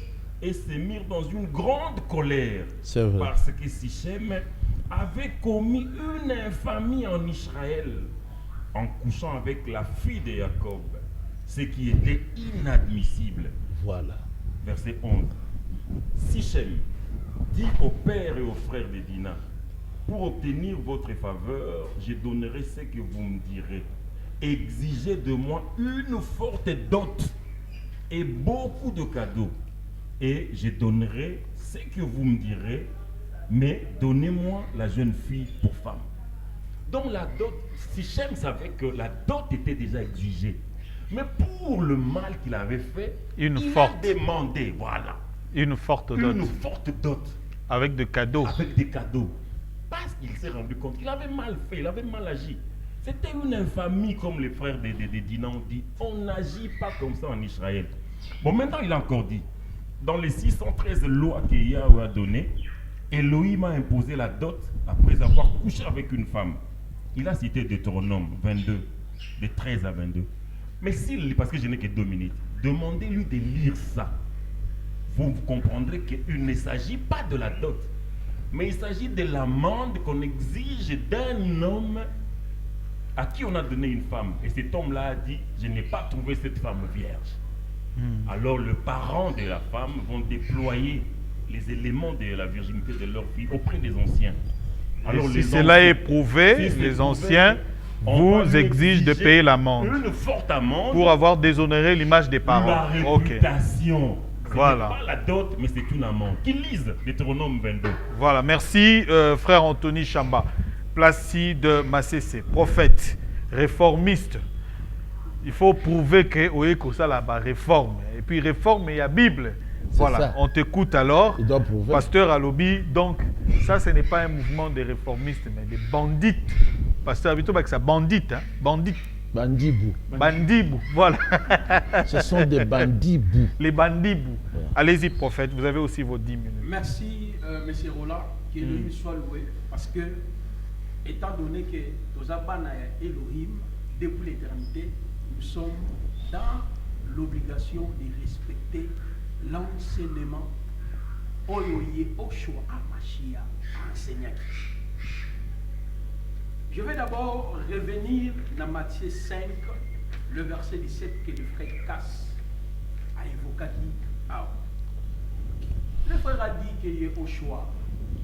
et se mirent dans une grande colère. C'est vrai. Parce que Sichem avait commis une infamie en Israël en couchant avec la fille de Jacob, ce qui était inadmissible. Voilà. Verset 11. Sichem dit au père et aux frères de Dinah, pour obtenir votre faveur, je donnerai ce que vous me direz. Exigez de moi une forte dot et beaucoup de cadeaux, et je donnerai ce que vous me direz, mais donnez-moi la jeune fille pour femme. Donc la dot, Sichem savait que la dot était déjà exigée. Mais pour le mal qu'il avait fait, Une il forte. a demandé, voilà, Une forte dot. une forte dot Avec des cadeaux. avec des cadeaux. Parce qu'il s'est rendu compte qu'il avait mal fait, il avait mal agi. C'était une infamie, comme les frères de Dinah ont dit. On n'agit pas comme ça en Israël. Bon, maintenant il a encore dit, dans les 613 lois que Yahweh a données, Elohim a imposé la dot après avoir couché avec une femme. Il a cité Deutéronome 22, de 13 à 22. Mais s'il lit, parce que je n'ai que 2 minutes, demandez-lui de lire ça. Vous comprendrez qu'il ne s'agit pas de la dot, mais il s'agit de l'amende qu'on exige d'un homme à qui on a donné une femme. Et cet homme-là a dit, je n'ai pas trouvé cette femme vierge. Alors les parents de la femme vont déployer les éléments de la virginité de leur fille auprès des anciens. Et si les cela anciens- est prouvé, si c'est les prouvé, anciens on va vous lui exigent de exiger payer l'amende une forte amende pour avoir déshonoré l'image des la parents. Ok. réputation. Ce Voilà. n'est pas la dot, mais c'est une amende. Qu'ils lisent Deutéronome 22. Voilà, merci frère Anthony Chamba. Placide Massessé, prophète, réformiste. Il faut prouver que oui, ça là-bas, réforme. Et puis réforme, il y a Bible. Voilà, ça. on t'écoute alors. Il doit prouver. Pasteur Alobi, donc ça ce n'est pas un mouvement des réformistes, mais des bandites. Pasteur Abito, c'est bandite, hein? Bandite. Bandibou. Bandibou, voilà. Ce sont des bandibou. Les bandibou. Ouais. Allez-y, prophète, vous avez aussi vos 10 minutes. Merci, M. Roland, qu'Elohim soit loué, parce que, étant donné que nous avons Elohim depuis l'éternité, nous sommes dans l'obligation de respecter l'enseignement Oyoye Oshua Amashia enseignant. Je vais d'abord revenir dans Matthieu 5, le verset 17 que le frère Cass a évoqué. Le frère a dit que Yehoshua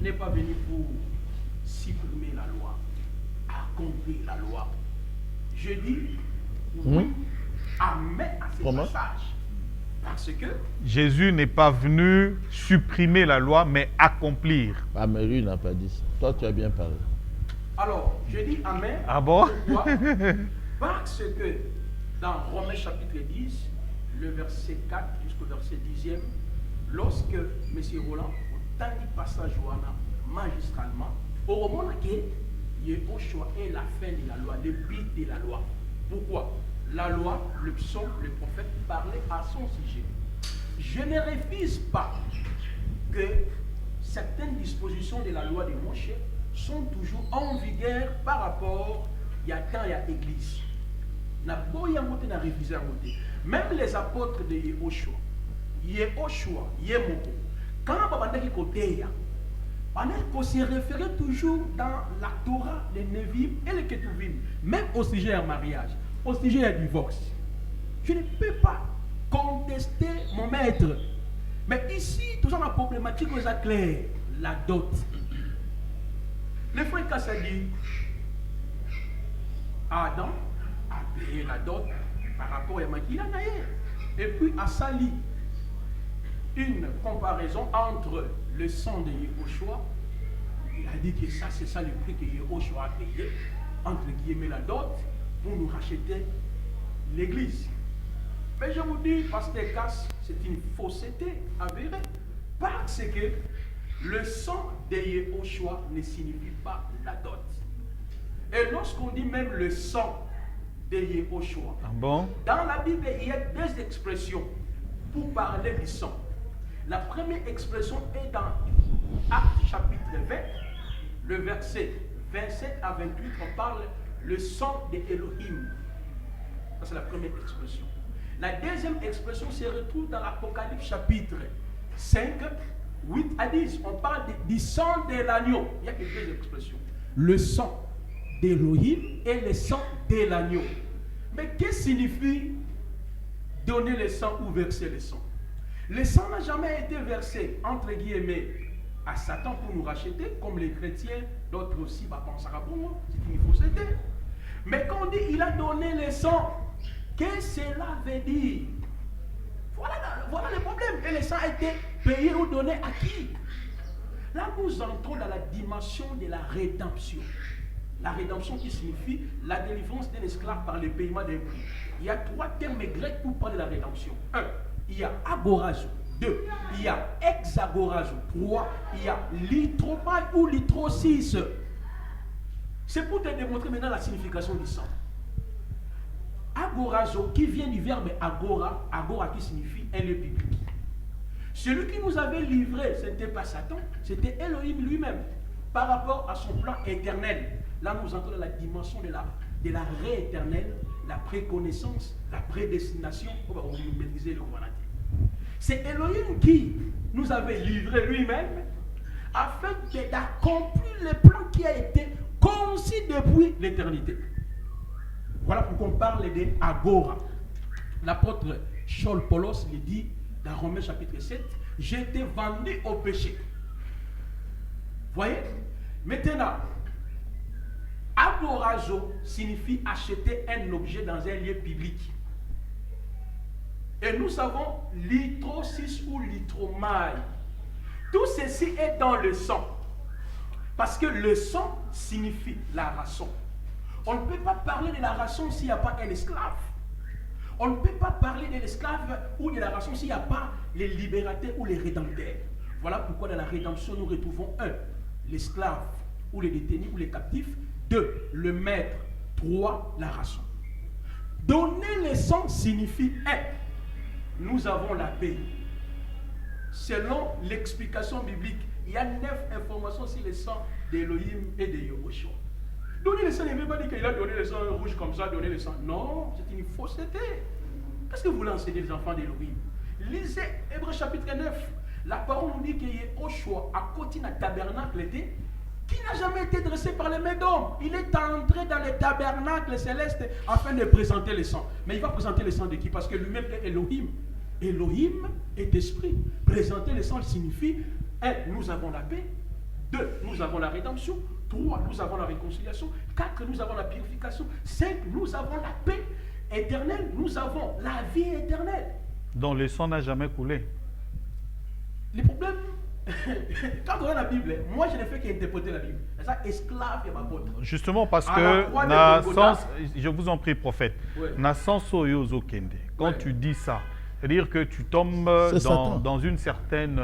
n'est pas venu pour supprimer la loi, accomplir la loi. Je dis oui, amen à ce Comment? passage. Parce que Jésus n'est pas venu supprimer la loi, mais accomplir. Ah, mais lui, il n'a pas dit ça. Toi, tu as bien parlé. alors, je dis amen. Ah bon? Pourquoi? Parce que dans Romains chapitre 10, le verset 4 jusqu'au verset 10e, lorsque M. Roland, au temps du passage magistralement, au moment où Yehoshua est la fin de la loi, le but de la loi. Pourquoi? La loi, le psaume, le prophète parlaient à son sujet. Je ne refuse pas que certaines dispositions de la loi de Moshe sont toujours en vigueur par rapport à temps et à l'église. Même les apôtres de Yehoshua, Yemoko, quand on se référait toujours dans la Torah, les Nevim et les Ketuvim, même au sujet du mariage, au sujet du divorce. Je ne peux pas contester mon maître. Mais ici, toujours la problématique est claire, la dot. Le frère Kassa dit, Adam a payé la dot par rapport à Makila Naye. Et puis a sali une comparaison entre le sang de Yehoshua. Il a dit que ça, c'est ça le prix que Yehoshua a payé, entre guillemets la dot, pour nous racheter l'église. Mais je vous dis, pasteur Cass, c'est une fausseté avérée. Parce que le sang de Yehoshua ne signifie pas la dot. Et lorsqu'on dit même le sang de Yehoshua, dans la Bible, il y a deux expressions pour parler du sang. La première expression est dans Actes chapitre 20, le verset 27 à 28, on parle le sang de Elohim. Ça, c'est la première expression. La deuxième expression se retrouve dans l'Apocalypse chapitre 5, 8 à 10. On parle du sang de l'agneau. Il y a que deux expressions. Le sang d'Elohim et le sang de l'agneau. Mais qu'est-ce que signifie donner le sang ou verser le sang? Le sang n'a jamais été versé, entre guillemets, à Satan pour nous racheter, comme les chrétiens, d'autres aussi, pensent à moi, c'est une fausseté. Mais quand on dit il a donné le sang, qu'est-ce que cela veut dire? Voilà le problème. Et le sang a été payé ou donné à qui? Là, nous entrons dans la dimension de la rédemption. La rédemption qui signifie la délivrance d'un esclave par le paiement d'un prix. Il y a trois termes grecs pour parler de la rédemption. 1. Il y a agorazo. 2. Il y a hexagorazo. 3. Il y a litropai ou litrosis. C'est pour te démontrer maintenant la signification du sang. Agorazo, qui vient du verbe agora, agora qui signifie un lieu public. Celui qui nous avait livré, ce n'était pas Satan, c'était Elohim lui-même, par rapport à son plan éternel. Là, nous entrons dans la dimension de la rééternelle, la préconnaissance, la prédestination. On va maîtriser le commandant. C'est Elohim qui nous avait livré lui-même afin d'accomplir le plan qui a été conçu depuis l'éternité. Voilà pourquoi on parle de Agora. L'apôtre Saul Paulos le dit dans Romains chapitre 7, j'ai été vendu au péché. Voyez? Maintenant, agorazo signifie acheter un objet dans un lieu public. Et nous savons litrosis ou litromai. Tout ceci est dans le sang. Parce que le sang signifie la rançon. On ne peut pas parler de la rançon s'il n'y a pas un esclave. On ne peut pas parler de l'esclave ou de la rançon s'il n'y a pas les libérateurs ou les rédempteurs. Voilà pourquoi dans la rédemption, nous retrouvons 1. L'esclave ou les détenus ou les captifs. 2. Le maître. 3. La rançon. Donner le sang signifie 1. Nous avons la paix. Selon l'explication biblique, il y a 9 informations sur le sang d'Elohim et de Yehoshua. Donner le sang ne veut pas dire qu'il a donné le sang rouge comme ça, donner le sang. Non, c'est une fausseté. Qu'est-ce que vous voulez enseigner les enfants d'Elohim? Lisez Hébreux chapitre 9. La parole nous dit que Yehoshua, à côté d'un tabernacle, qui n'a jamais été dressé par les mains d'hommes. Il est entré dans le tabernacle céleste afin de présenter le sang. Mais il va présenter le sang de qui? Parce que lui-même est Elohim. Elohim est esprit. Présenter le sang signifie 1. Nous avons la paix. 2. Nous avons la rédemption. 3. Nous avons la réconciliation. 4. Nous avons la purification. 5. Nous avons la paix éternelle. Nous avons la vie éternelle. Donc le sang n'a jamais coulé. Le problème Quand on regarde la Bible, moi je ne fais qu'interpréter la Bible. C'est ça, esclave et apôtre. Justement parce À la que, croix de na Golgotha. sens, je vous en prie, prophète, Ouais. na sens oyo ozokende. Quand Ouais. tu dis ça, c'est-à-dire que tu tombes C'est Satan. dans une certaine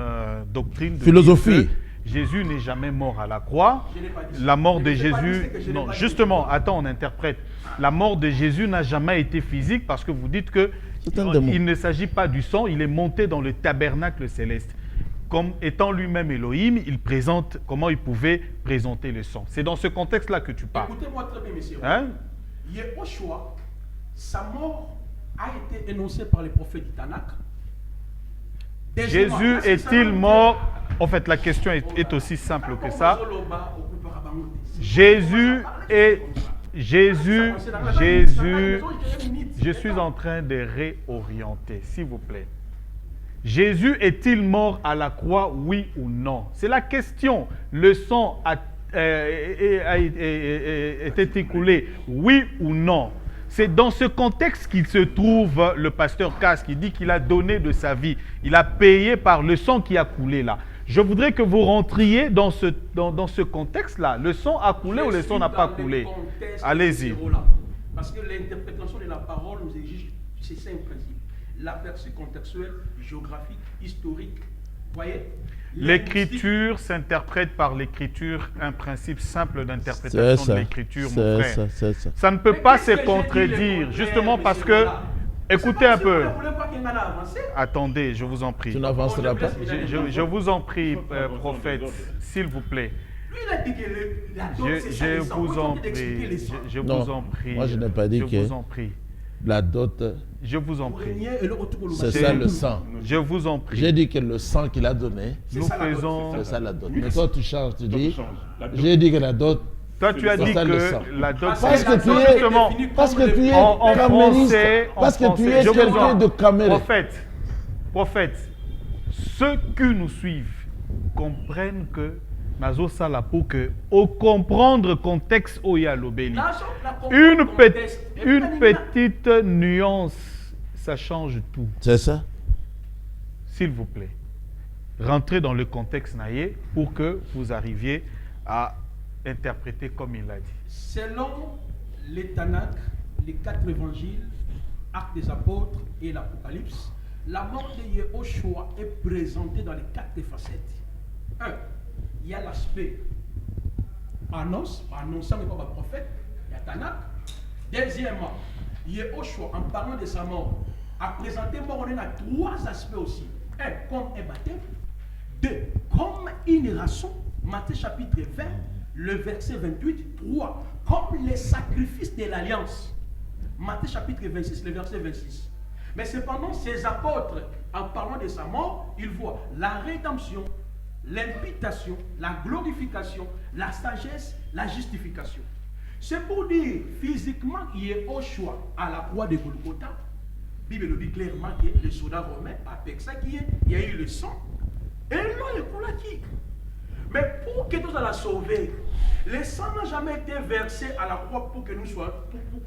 doctrine de Philosophie. dire que Jésus n'est jamais mort à la croix. Je n'ai pas dit ça. La mort Je de n'ai pas dit Jésus, ce que je n'ai non, pas dit. justement, attends, on interprète. La mort de Jésus n'a jamais été physique parce que vous dites que C'est un démon. il ne s'agit pas du sang, il est monté dans le tabernacle céleste. Comme étant lui-même Elohim, il présente comment il pouvait présenter le sang. C'est dans ce contexte-là que tu parles. Écoutez-moi très bien, messieurs. Hein? Yehoshua, sa mort a été énoncée par les prophètes du Tanakh. Deuxièmement, Jésus parce que est-il ça- mort? En fait, la question est aussi simple que ça. Jésus, je suis en train de réorienter, s'il vous plaît. Jésus est-il mort à la croix, oui ou non? C'est la question. Le sang était écoulé, oui ou non? C'est dans ce contexte qu'il se trouve le pasteur Cass qui dit qu'il a donné de sa vie. Il a payé par le sang qui a coulé là. Je voudrais que vous rentriez dans ce contexte-là. Le sang a coulé ou le sang n'a pas coulé? Allez-y. Parce que l'interprétation de la parole nous exige, c'est ça un principe. L'aperçu contextuel, géographique, historique. Voyez? L'écriture s'interprète par l'écriture, un principe simple d'interprétation de l'écriture, mon frère. Ça ne peut pas se contredire, justement parce que, écoutez un peu. Attendez, je vous en prie. Tu n'avanceras pas. Je vous en prie, prophète, s'il vous plaît. Lui, il a dit que la dot, c'est ça, Je le sang. vous Moi, en je t'ai expliqué prie. les sangs. Je Non, vous en prie. moi, je n'ai pas dit Je que- vous en prie. La dot, Je vous en Pour prie. régner et le retour au c'est Mashiach. ça le sang. Je vous en prie. J'ai dit que le sang qu'il a donné, C'est Nous ça, la dot. faisons. c'est ça la dot. Mais toi, tu changes, tu dis, change. La dot. j'ai dit que la dot, Toi, tu as C'est dit ça, le que sang. la dot. Parce Parce que que la tu dot es- est Justement, définie parce comme que tu le- es En camériste, français, parce que tu français, es je vous quelqu'un en- de caméré. Prophète, ceux qui nous suivent comprennent que Nazo Sala pour que, au comprendre contexte Oya Lobeli, une petite nuance, ça change tout. C'est ça? S'il vous plaît, rentrez dans le contexte naïe pour que vous arriviez à interpréter comme il l'a dit. Selon les Tanakh, les 4 évangiles, Actes des apôtres et l'Apocalypse, la mort de Yehoshua est présentée dans les 4 facettes. 1. Il y a l'aspect annonçant n'est pas un prophète, il y a Tanakh. Deuxièmement, Yehoshua, en parlant de sa mort, a présenté mort à 3 aspects aussi. 1. Comme un baptême. 2. Comme une rançon. Matthieu chapitre 20, le verset 28. 3. Comme les sacrifices de l'alliance. Matthieu chapitre 26, le verset 26. Mais cependant, ces apôtres, en parlant de sa mort, ils voient la rédemption, l'imputation, la glorification, la sagesse, la justification. C'est pour dire physiquement qu'il est au choix à la croix de Golgotha. La Bible le dit clairement que les soldats romains, avec ça il y a eu le sang. Et l'eau est pour la qui. Mais pour que nous allons sauver, le sang n'a jamais été versé à la croix pour que nous soyons,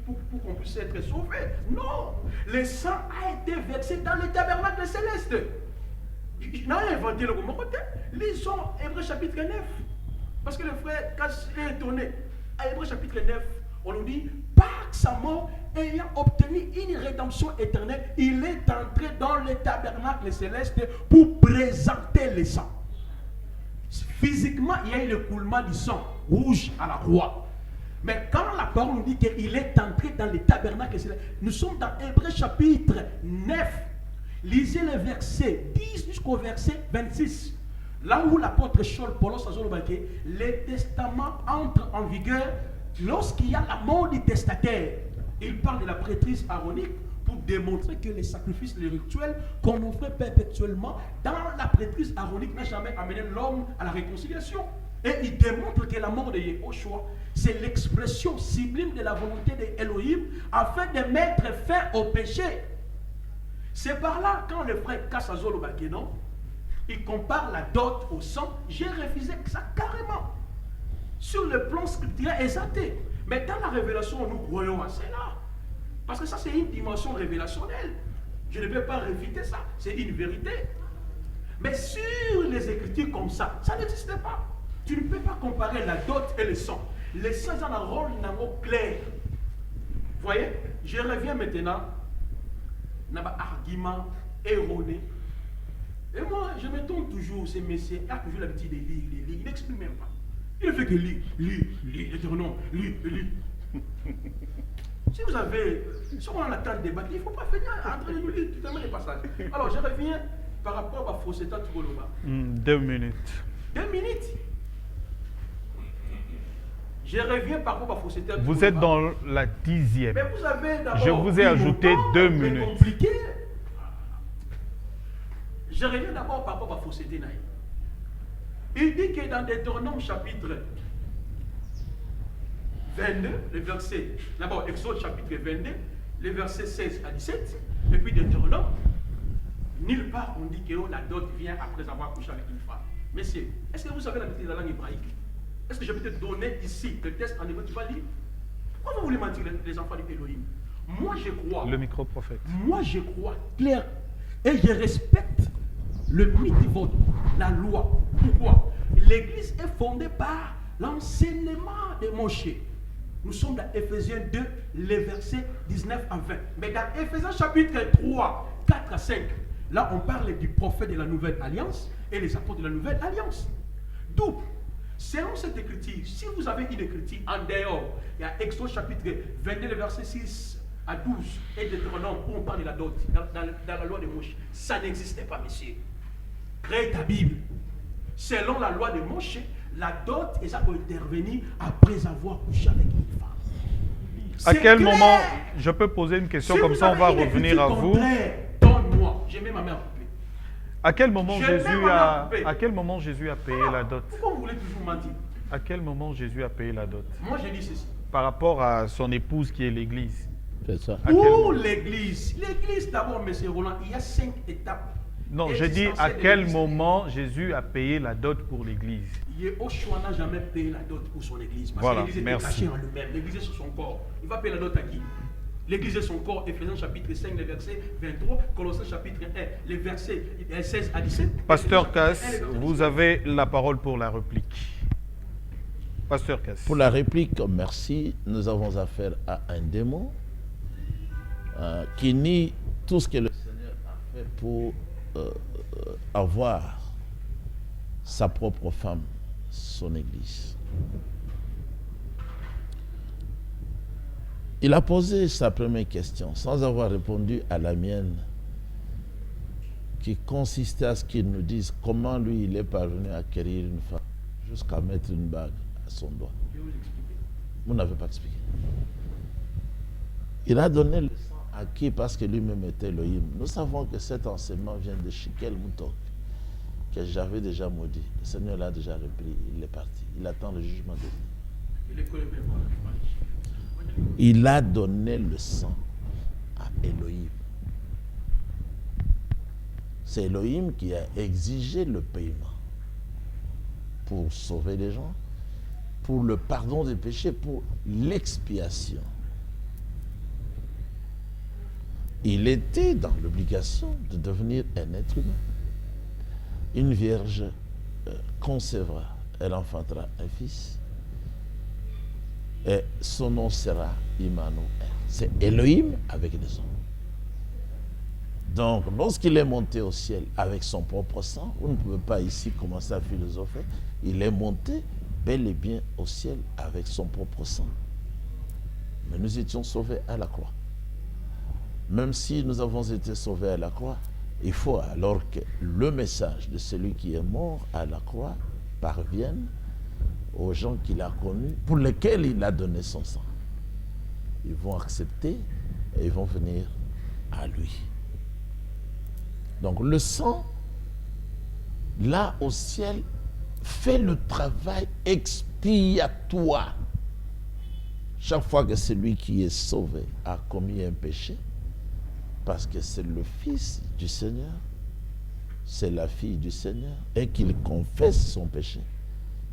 pour qu'on puisse être sauvés. Non, le sang a été versé dans le tabernacle céleste. Il n'a rien inventé le bon côté. Lisons Hébreux chapitre 9. Parce que le frère Cass est étonné. À Hébreux chapitre 9, on nous dit, par sa mort, ayant obtenu une rédemption éternelle, il est entré dans le tabernacle céleste pour présenter le sang. Physiquement, il y a eu le coulement du sang rouge à la croix. Mais quand la parole nous dit qu'il est entré dans le tabernacle céleste, nous sommes dans Hébreux chapitre 9. Lisez le verset 10 jusqu'au verset 26. Là où l'apôtre Paul le testament entre en vigueur lorsqu'il y a la mort du testataire. Il parle de la prêtrise aronique pour démontrer que les sacrifices, les rituels qu'on offrait perpétuellement dans la prêtrise aronique n'a jamais amené l'homme à la réconciliation. Et il démontre que la mort de Yehoshua, c'est l'expression sublime de la volonté d'Elohim afin de mettre fin au péché. C'est par là, quand le frère Kassazolo Bakenon, il compare la dot au sang, j'ai refusé ça carrément. Sur le plan scriptural exalté. Mais dans la révélation, nous croyons à cela. Parce que ça, c'est une dimension révélationnelle. Je ne peux pas réfuter ça. C'est une vérité. Mais sur les écritures comme ça n'existait pas. Tu ne peux pas comparer la dot et le sang. Le sang ont un rôle clair. Vous voyez? Je reviens maintenant dans l'argument erroné. Et moi, je me tourne toujours, ces messieurs, il a toujours l'habitude de lire. Il n'exprime même pas. Il ne fait que lire, non, lire. Si vous avez, si on attend de débattre, il ne faut pas finir en train de nous lire tout les passages. Alors, je reviens par rapport à Foseta Tugoloba. 2 minutes. 2 minutes. Je reviens par rapport à Foseta Tugoloba. Vous êtes dans la 10e. Mais vous avez d'abord. Je vous ai ajouté 2 minutes. Compliqué. Je reviens d'abord par rapport à Foseta Naï. Il dit que dans Deutéronome chapitre 22, le verset, d'abord Exode chapitre 22, les versets 16 à 17, et puis Deutéronome, nulle part on dit que la dot vient après avoir couché avec une femme. Messieurs, est-ce que vous savez la maîtrise de la langue hébraïque? Est-ce que je peux te donner ici le texte en hébreu, tu vas lire? Pourquoi vous voulez mentir les enfants de Elohim? Moi je crois. Le micro-prophète. Moi je crois clair et je respecte le mitzvot, la loi. Pourquoi? L'église est fondée par l'enseignement de Moshe. Nous sommes dans Ephésiens 2, les versets 19 à 20. Mais dans Ephésiens chapitre 3, 4 à 5, là on parle du prophète de la nouvelle alliance et les apôtres de la nouvelle alliance. D'où, selon cette écriture, si vous avez une écriture en dehors, il y a Exode chapitre 22, les versets 6 à 12 et Deutéronome où on parle de la dot, dans la loi de Moshe, ça n'existait pas, messieurs. Crée ta Bible. Selon la loi de Moshe, la dot, et ça peut intervenir après avoir couché avec une femme. À quel moment, je peux poser une question, si comme ça on va revenir à vous. Donne-moi, je mets ma main à couper. À quel moment Jésus a payé la dot? Pourquoi vous voulez toujours mentir? À quel moment Jésus a payé la dot? Moi je dis ceci. Par rapport à son épouse qui est l'Église. C'est ça. Pour l'Église. L'Église d'abord, M. Roland, il y a 5 étapes. Non, je dis à quel moment Jésus a payé la dot pour l'Église. Yoshua n'a jamais payé la dot pour son Église. Parce Voilà, que l'Église est cachée en lui-même. L'Église est sur son corps. Il va payer la dot à qui? L'Église est son corps. Ephésiens chapitre 5, les versets 23. Colossiens chapitre 1, les versets 16 à 17. Pasteur Cass, vous avez la parole pour la réplique. Pasteur Cass. Pour la réplique, merci. Nous avons affaire à un démon qui nie tout ce que le Seigneur a fait pour avoir sa propre femme, son Église. Il a posé sa première question sans avoir répondu à la mienne, qui consistait à ce qu'il nous dise comment lui il est parvenu à acquérir une femme jusqu'à mettre une bague à son doigt. Vous n'avez pas expliqué. Il a donné le sang à qui? Parce que lui-même était Elohim. Nous savons que cet enseignement vient de Shikel Moutok, que j'avais déjà maudit. Le Seigneur l'a déjà repris, il est parti. Il attend le jugement de Dieu. Il a donné le sang à Elohim. C'est Elohim qui a exigé le paiement pour sauver les gens, pour le pardon des péchés, pour l'expiation. Il était dans l'obligation de devenir un être humain. Une vierge concevra, elle enfantera un fils, et son nom sera Immanuel. C'est Elohim avec les hommes. Donc, lorsqu'il est monté au ciel avec son propre sang, vous ne pouvez pas ici commencer à philosopher, il est monté bel et bien au ciel avec son propre sang. Mais nous étions sauvés à la croix. Même si nous avons été sauvés à la croix, il faut alors que le message de celui qui est mort à la croix parvienne aux gens qu'il a connus, pour lesquels il a donné son sang. Ils vont accepter et ils vont venir à lui. Donc le sang, là au ciel, fait le travail expiatoire. Chaque fois que celui qui est sauvé a commis un péché, parce que c'est le Fils du Seigneur, c'est la fille du Seigneur, et qu'il confesse son péché,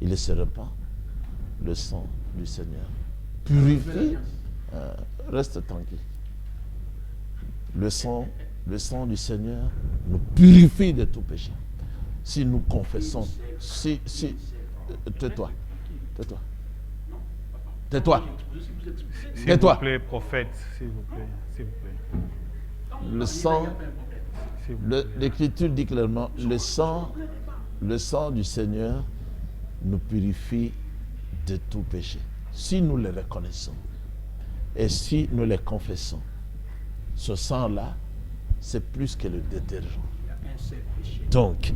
il se repent, le sang du Seigneur purifie. Reste tranquille. Le sang du Seigneur nous purifie de tout péché. si nous confessons, tais-toi. Tais-toi. S'il vous plaît, prophète, s'il vous plaît, s'il vous plaît. Le sang, S'il vous plaît. l'Écriture dit clairement, le sang du Seigneur nous purifie de tout péché. Si nous le reconnaissons et si nous le confessons, ce sang-là, c'est plus que le détergent. Donc,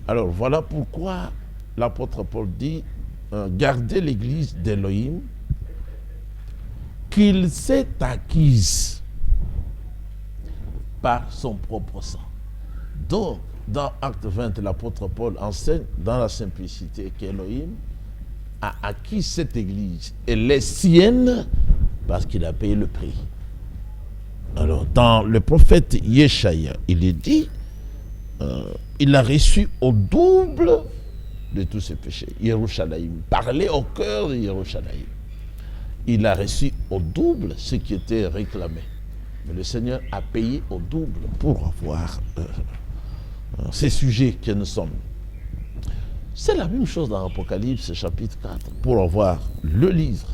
alors voilà pourquoi l'apôtre Paul dit, gardez l'église d'Élohim, qu'il s'est acquise par son propre sang. Donc, dans Acte 20, l'apôtre Paul enseigne dans la simplicité qu'Élohim a acquis cette église. Elle est sienne parce qu'il a payé le prix. Alors, dans le prophète Yeshaya, il est dit, il a reçu au double de tous ses péchés. Yerushalayim, parler au cœur de Yerushalayim. Il a reçu au double ce qui était réclamé. Mais le Seigneur a payé au double pour avoir ces sujets que nous sommes. C'est la même chose dans Apocalypse chapitre 4. Pour avoir le livre,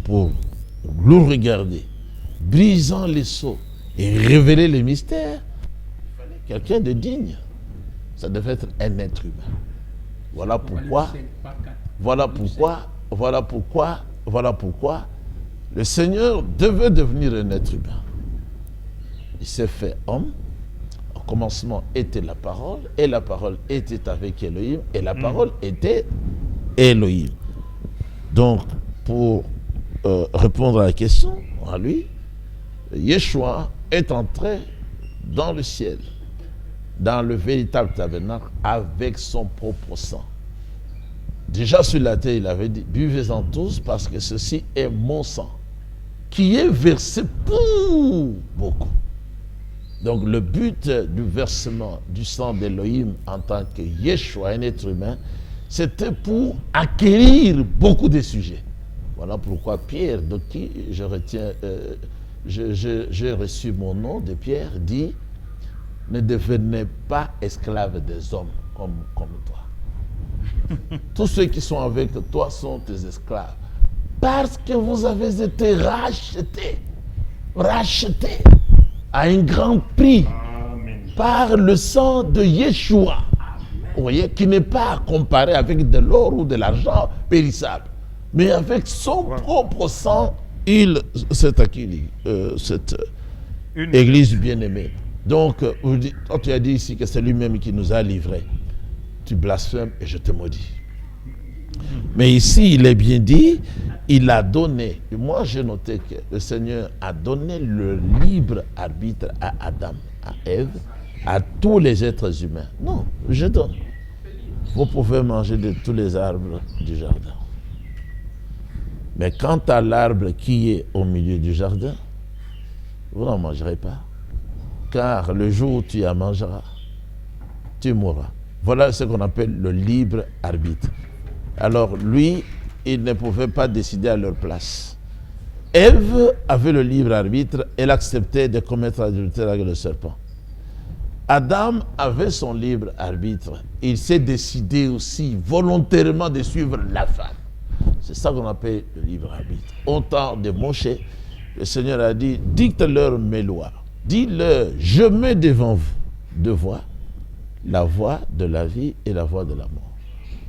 pour le regarder, brisant les sceaux et révéler les mystères, il fallait quelqu'un de digne. Ça devait être un être humain. Voilà pourquoi le Seigneur devait devenir un être humain. Il s'est fait homme. Au commencement était la parole, et la parole était avec Elohim, et la parole était Elohim. Donc, pour répondre à la question, à lui, Yeshua est entré dans le ciel, dans le véritable tabernacle, avec son propre sang. Déjà sur la terre, il avait dit, buvez-en tous, parce que ceci est mon sang, qui est versé pour beaucoup. Donc le but du versement du sang d'Élohim en tant que Yeshua, un être humain, c'était pour acquérir beaucoup de sujets. Voilà pourquoi Pierre, de qui je retiens, j'ai reçu mon nom de Pierre, dit, ne devenez pas esclaves des hommes comme toi. Tous ceux qui sont avec toi sont tes esclaves. Parce que vous avez été rachetés à un grand prix. Amen. Par le sang de Yeshua. Vous voyez, qui n'est pas comparé avec de l'or ou de l'argent périssable, mais avec son propre sang, il s'est acquis cette église bien-aimée. Donc, quand tu as dit ici que c'est lui-même qui nous a livrés, tu blasphèmes et je te maudis. Mais ici, il est bien dit, il a donné, et moi j'ai noté que le Seigneur a donné le libre arbitre à Adam, à Ève, à tous les êtres humains. Non, je donne. Vous pouvez manger de tous les arbres du jardin. Mais quant à l'arbre qui est au milieu du jardin, vous n'en mangerez pas. Car le jour où tu en mangeras, tu mourras. Voilà ce qu'on appelle le libre arbitre. Alors lui, il ne pouvait pas décider à leur place. Ève avait le libre arbitre, elle acceptait de commettre l'adultère avec le serpent. Adam avait son libre arbitre. Il s'est décidé aussi volontairement de suivre la femme. C'est ça qu'on appelle le libre arbitre. Au temps de Moshe, le Seigneur a dit, dicte-leur mes lois. Dis-leur, je mets devant vous deux voies, la voie de la vie et la voie de la mort.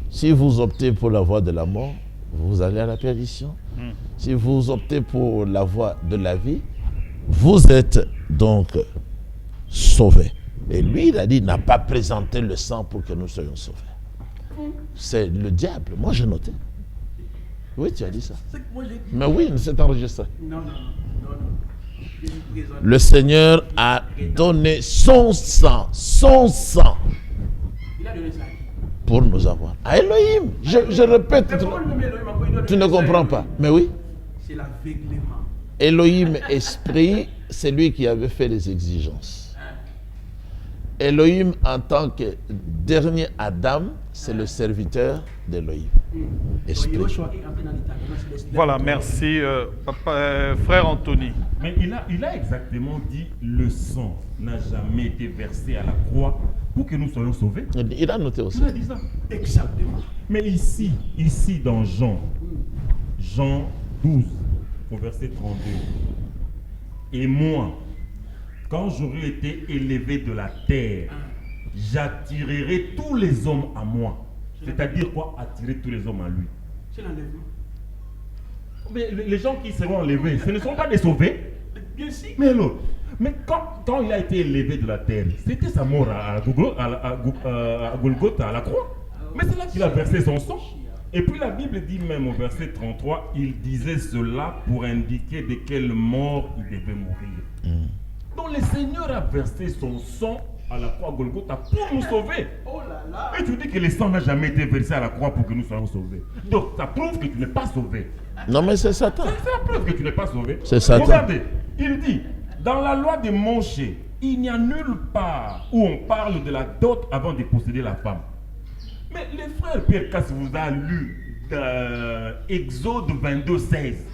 Si vous optez pour la voie de la mort, vous allez à la perdition. Si vous optez pour la voie de la vie, vous êtes donc sauvés. Et lui, il a dit, il n'a pas présenté le sang pour que nous soyons sauvés. C'est le diable. Moi, j'ai noté. Oui, tu as dit ça. Mais oui, c'est enregistré. Non. Le Seigneur a donné son sang Il a donné ça. pour nous avoir. À Elohim, je répète, tu ne comprends pas. Mais oui, C'est l'aveuglement. Elohim, esprit, c'est lui qui avait fait les exigences. Elohim en tant que dernier Adam, c'est le serviteur d'Elohim. Esprit. Voilà, merci. Frère Anthony. Mais il a exactement dit le sang n'a jamais été versé à la croix pour que nous soyons sauvés. Il a noté aussi. Il a dit ça. Exactement. Mais ici dans Jean 12, au verset 32. Et moi, quand j'aurai été élevé de la terre, j'attirerai tous les hommes à moi. C'est-à-dire quoi? Attirer tous les hommes à lui. C'est l'enlèvement. Mais les gens qui seront enlevés, ce ne sont pas des sauvés. Bien sûr. Mais alors, quand il a été élevé de la terre, c'était sa mort à Golgotha, à la croix. Mais c'est là qu'il a versé son sang. Et puis la Bible dit même au verset 33, il disait cela pour indiquer de quelle mort il devait mourir. Donc le Seigneur a versé son sang à la croix Golgotha pour nous sauver. Oh là là. Et tu dis que le sang n'a jamais été versé à la croix pour que nous soyons sauvés. Donc ça prouve que tu n'es pas sauvé. Non, mais c'est Satan. C'est la preuve que tu n'es pas sauvé. C'est Satan. Regardez, il dit, dans la loi de Moshe, il n'y a nulle part où on parle de la dot avant de posséder la femme. Mais le frère Pierre Casse vous a lu Exode 22, 16.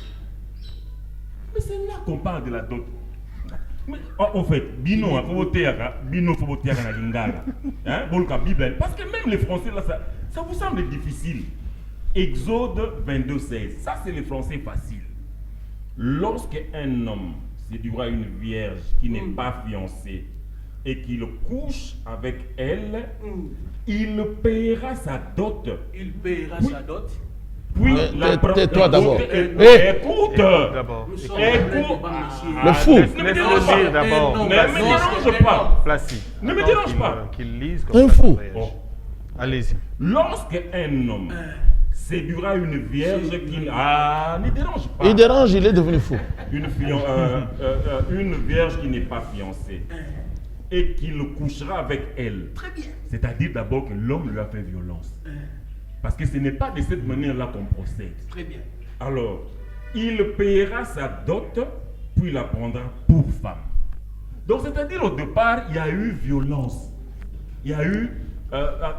Mais c'est là qu'on parle de la dot. Mais en fait, Bino, parce que même les Français, là, ça vous semble difficile. Exode 22, 16. Ça, c'est le français facile. Lorsque un homme séduira une vierge qui n'est pas fiancée et qu'il couche avec elle, il paiera sa dot. Il paiera sa dot. Puis tais-toi d'abord. Écoute. D'abord. Le fou. Laisse-le dire d'abord. Ne me dérange pas. Placide. Ne me dérange pas. Qu'il lise Un comme ça. fou. Bon. Allez-y. Lorsque un homme séduira une vierge qui ne dérange pas. Il dérange, il est devenu fou. Une vierge qui n'est pas fiancée et qu'il couchera avec elle. Très bien. C'est-à-dire d'abord que l'homme lui a fait violence. Parce que ce n'est pas de cette manière-là qu'on procède. Très bien. Alors, il paiera sa dot, puis la prendra pour femme. Donc, c'est-à-dire au départ, il y a eu violence. Il y a eu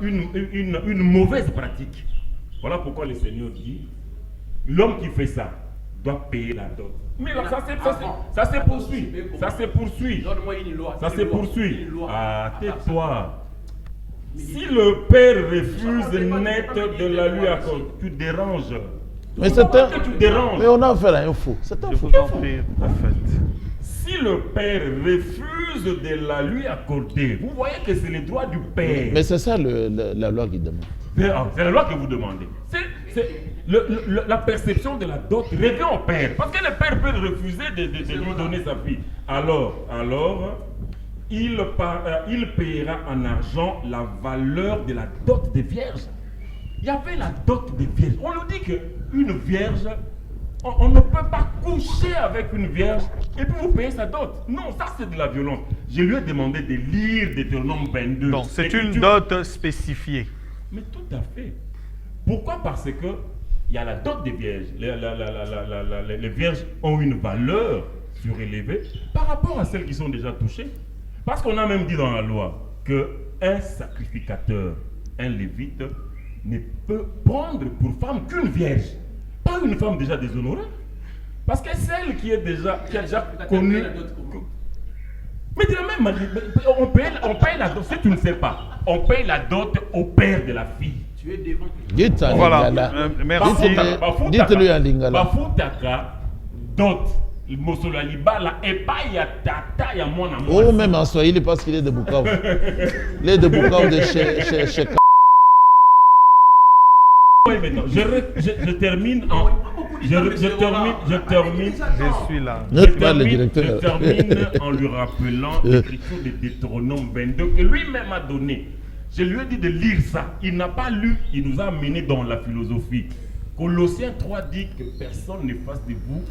une mauvaise pratique. Voilà pourquoi le Seigneur dit, l'homme qui fait ça doit payer la dot. Mais là, ça se poursuit. Ça se poursuit. Donne-moi une loi. Ça se poursuit. Une loi. Ah, tais-toi. Si le père refuse net de la lui accorder, tu déranges. Mais c'est un... Tu déranges. Mais on a affaire à un fou. C'est un Je fou. vous en prie, prophète. Si le père refuse de la lui accorder, vous voyez que c'est le droit du père. Mais c'est ça la loi qui demande. C'est la loi que vous demandez. La perception de la dot revient au père. Parce que le père peut refuser de lui donner sa fille. Alors, il paiera en argent la valeur de la dot des vierges. Il y avait la dot des vierges. On nous dit qu'une vierge, on ne peut pas coucher avec une vierge et puis vous payez sa dot. Non, ça c'est de la violence. Je lui ai demandé de lire Deutéronome 22. Donc, c'est une dot spécifiée. Mais tout à fait. Pourquoi? Parce que il y a la dot des vierges. Les vierges ont une valeur surélevée par rapport à celles qui sont déjà touchées. Parce qu'on a même dit dans la loi qu'un sacrificateur, un lévite, ne peut prendre pour femme qu'une vierge. Pas une femme déjà déshonorée. Parce que celle qui a déjà connu... Mais de la même manière, on paye la dot, si tu ne sais pas, on paye la dot au père de la fille. Tu es devant. Dites à Voilà. Lingala. Merci. Dites-lui à Lingala. Bafutaka, dot, Mosola Libala, et pas ya tata, ya mon amour. Oh, même en Swahili, parce qu'il est de Bukavu. Il est de Bukavu de chez Oui, maintenant, je termine en... Je termine. Je suis là. Je termine en lui rappelant l'écriture de Deutéronome 22 que lui-même a donné. Je lui ai dit de lire ça. Il n'a pas lu, il nous a amené dans la philosophie. Colossiens 3 dit que personne ne fasse de vous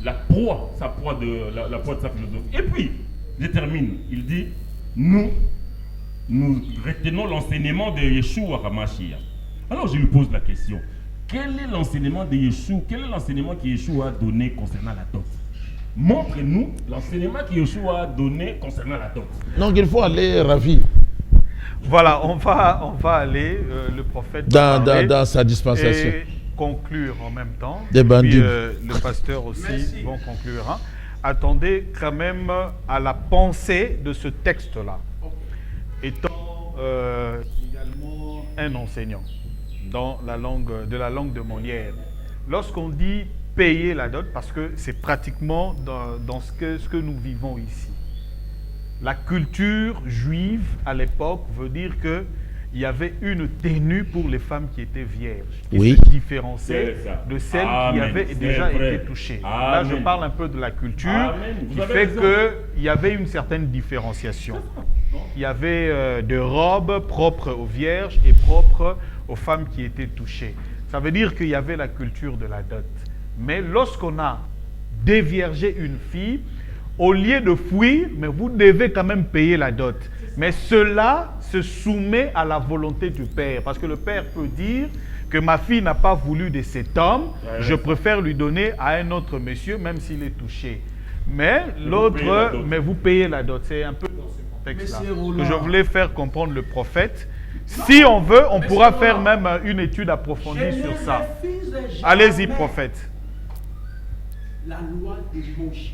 la proie de sa philosophie. Et puis, je termine. Il dit, nous retenons l'enseignement de Yeshua HaMashiach. Alors je lui pose la question. Quel est l'enseignement de Yeshua? Quel est l'enseignement que Yeshua a donné concernant la dot? Montre-nous l'enseignement que Yeshua a donné concernant la dot. Donc il faut aller ravi. Voilà, on va aller, le prophète dans sa dispensation. Et conclure en même temps. Des bandits. Puis, le pasteur aussi vont conclure. Hein. Attendez quand même à la pensée de ce texte-là. Étant également un enseignant dans la langue de Molière. Lorsqu'on dit payer la dot, parce que c'est pratiquement dans ce que nous vivons ici. La culture juive à l'époque veut dire que il y avait une tenue pour les femmes qui étaient vierges, qui se différenciaient de celles qui avaient déjà été touchées. Là, je parle un peu de la culture qui fait qu'il y avait une certaine différenciation. Il y avait des robes propres aux vierges et propres aux femmes qui étaient touchées. Ça veut dire qu'il y avait la culture de la dot. Mais lorsqu'on a déviergé une fille, au lieu de fuir, mais vous devez quand même payer la dot. Mais cela se soumet à la volonté du père. Parce que le père peut dire que ma fille n'a pas voulu de cet homme, je préfère lui donner à un autre monsieur, même s'il est touché. Mais l'autre, mais vous payez la dot. C'est un peu dans ce contexte-là que je voulais faire comprendre le prophète. Si on veut, on pourra faire même une étude approfondie sur ça. Allez-y, prophète. La loi de Moïse.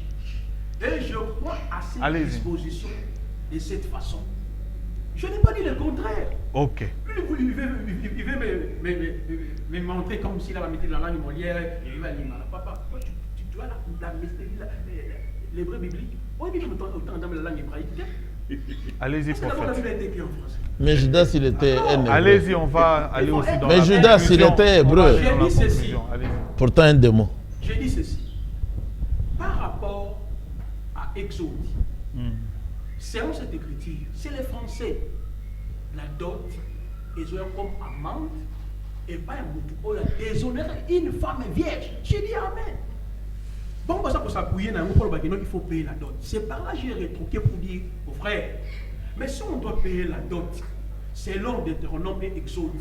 Et je crois à cette disposition de cette façon. Je n'ai pas dit le contraire. Ok. Il veut me montrer comme s'il avait mis dans la langue Molière. Il va dire, papa, tu dois l'hébreu biblique. Oui, mais je me trompe dans la langue hébraïque. Allez-y, prophète. Mais Judas, il était un hébreu. Allez-y, on va aller aussi dans la Mais Judas, il était hébreu. J'ai dit ceci. Pourtant, un démon. J'ai dit ceci. Par rapport à Exode, selon cette écriture, c'est les Français. La dot, ils ont comme amende et pas un mouton. On a déshonoré une femme vierge. J'ai dit Amen. Bon, ça pour s'appuyer dans il faut payer la dot. C'est par là que j'ai retrouvé pour dire aux frères. Mais si on doit payer la dot, selon Deutéronome et Exode,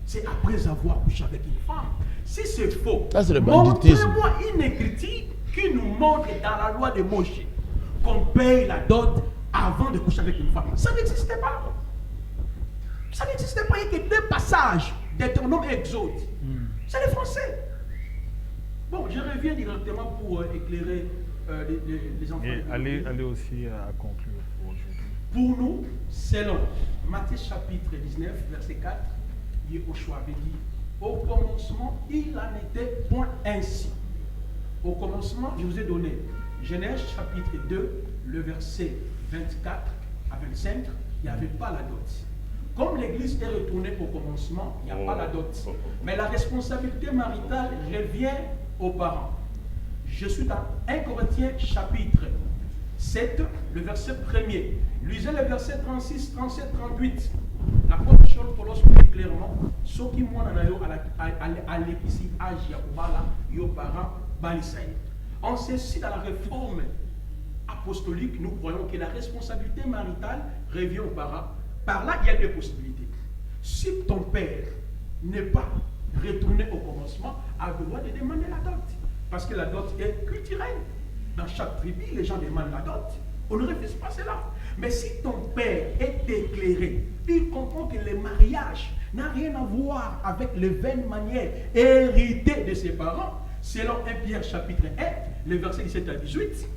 c'est après avoir couché avec une femme. Si c'est faux, montrez-moi une écriture qui nous montre dans la loi de Moïse qu'on paye la dot avant de coucher avec une femme. Ça n'existait pas. Ça n'existait pas. Il y a que deux passages Deutéronome et Exode. C'est les Français. Bon, je reviens directement pour éclairer les enfants. Et allez aussi à conclure pour aujourd'hui. Pour nous, selon Matthieu chapitre 19, verset 4, Yehoshua avait dit, au commencement, il n'en était point ainsi. Au commencement, je vous ai donné Genèse chapitre 2, le verset 24 à 25, il n'y avait pas la dot. Comme l'église est retournée au commencement, il n'y a pas la dot. Mais la responsabilité maritale revient aux parents. Je suis dans 1 Corinthiens chapitre 7, le verset 1er. Lisez le verset 36, 37, 38. L'apôtre Paul dit clairement, ce qui m'ont à l'épicie agia bala yo parents balisaï. On sait si dans la réforme apostolique, nous croyons que la responsabilité maritale revient aux parents. Par là, il y a deux possibilités. Si ton père n'est pas retourné au commencement, a le droit de demander la dot. Parce que la dot est culturelle. Dans chaque tribu, les gens demandent la dot. On ne refuse pas cela. Mais si ton père est éclairé, il comprend que le mariage n'a rien à voir avec les vaines manières héritées de ses parents, selon 1 Pierre chapitre 1, le verset 17 à 18,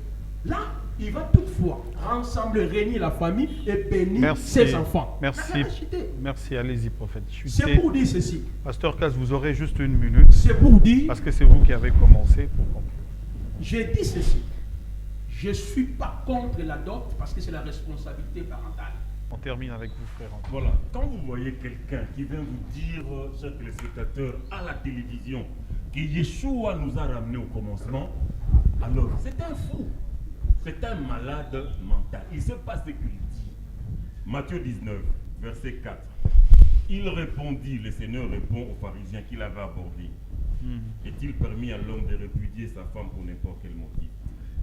là, il va toutefois rassembler, régner la famille et bénir ses enfants. Merci, allez-y, prophète. C'est pour dire ceci. Pasteur Casse, vous aurez juste une minute. C'est pour dire. Parce que c'est vous qui avez commencé pour conclure. J'ai dit ceci. Je ne suis pas contre la dot parce que c'est la responsabilité parentale. On termine avec vous, frère. Voilà. Quand vous voyez quelqu'un qui vient vous dire, chers téléspectateurs, à la télévision, que Yeshua nous a ramenés au commencement, alors c'est un fou. C'est un malade mental. Il ne sait pas ce qu'il dit. Matthieu 19, verset 4. Il répondit, le Seigneur répond aux pharisiens qu'il avait abordés. Est-il permis à l'homme de répudier sa femme pour n'importe quel motif?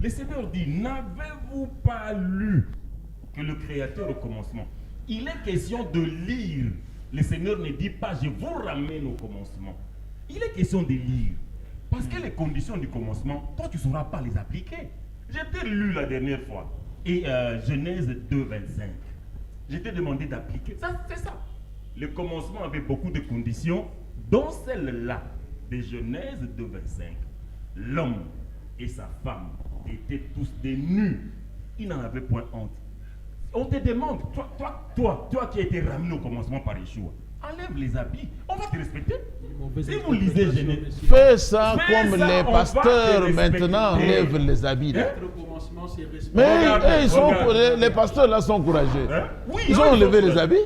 Le Seigneur dit, n'avez-vous pas lu que le Créateur au commencement, il est question de lire. Le Seigneur ne dit pas, je vous ramène au commencement. Il est question de lire. Parce que les conditions du commencement, toi tu ne sauras pas les appliquer. J'ai lu la dernière fois. Et Genèse 2, 25. Je t'ai demandé d'appliquer. Ça, c'est ça. Le commencement avait beaucoup de conditions, dont celle-là de Genèse 2,25. L'homme et sa femme étaient tous des nus. Ils n'en avaient point honte. On te demande, toi qui as été ramené au commencement par Yeshua, enlève les habits, on va te respecter. Si vous lisez Genèse, fais ça comme les pasteurs maintenant enlèvent les habits. Mais les pasteurs là sont courageux. Oui, ils ont enlevé les habits.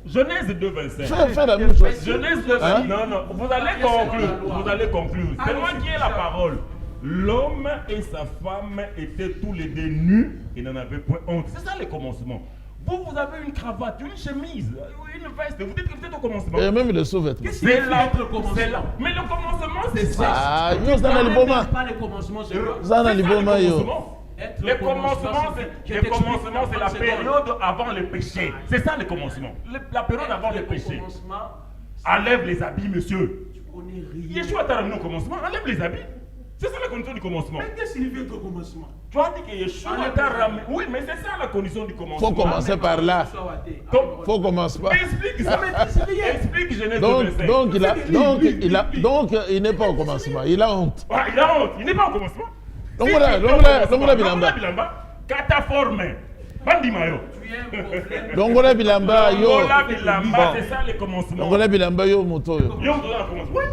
Genèse 2,25. Fais la même chose. Genèse 2,25. Non, vous allez conclure. C'est moi qui ai la parole. L'homme et sa femme étaient tous les deux nus et n'en avaient point honte. C'est ça le commencement. Vous avez une cravate, une chemise, une veste. Vous dites que vous êtes au commencement. Et même le sous-vêtement. C'est là le commencement. Mais le commencement, c'est ça. Ah, yo, ça n'a le bon pas le commencement, c'est ça n'a le bon yo. Le commencement, c'est la période avant le péché. C'est ça le commencement. La période avant le péché. Enlève les habits, monsieur. Yeshua t'a ramené au commencement. Enlève les habits. C'est ça la condition du commencement. Mais qu'est-ce qu'il veut au commencement? Tu as dit que Yeshua t'a ramené. Oui, mais c'est ça la condition du commencement. Faut commencer par là. Faut commencer par là. Explique ça. Explique Genèse 2,25. Donc il n'est pas au commencement. Il a honte. Ah, il a honte. Il n'est pas au commencement. Longola Bilamba. Cataforme. Bandimayo. Longola Bilamba yo. Longola Bilamba, c'est ça le commencement. Longola Bilamba yo moto yo. Yo moto dans le commencement. Oui,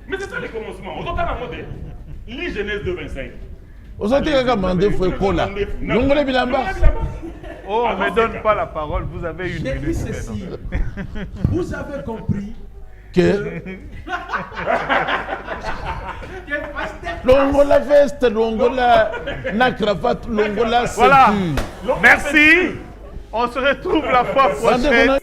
mais c'est ça le commencement. On entend la mode. Lis Genèse 2,25. Aujourd'hui, il y a mandé fouet cola. Longola Bilamba. Oh, on ne me donne pas la parole. Vous avez une minute. Ceci. Vous avez compris que Longola veste, Longola na cravate, Longola ceinture. Voilà. Merci. On se retrouve la fois prochaine.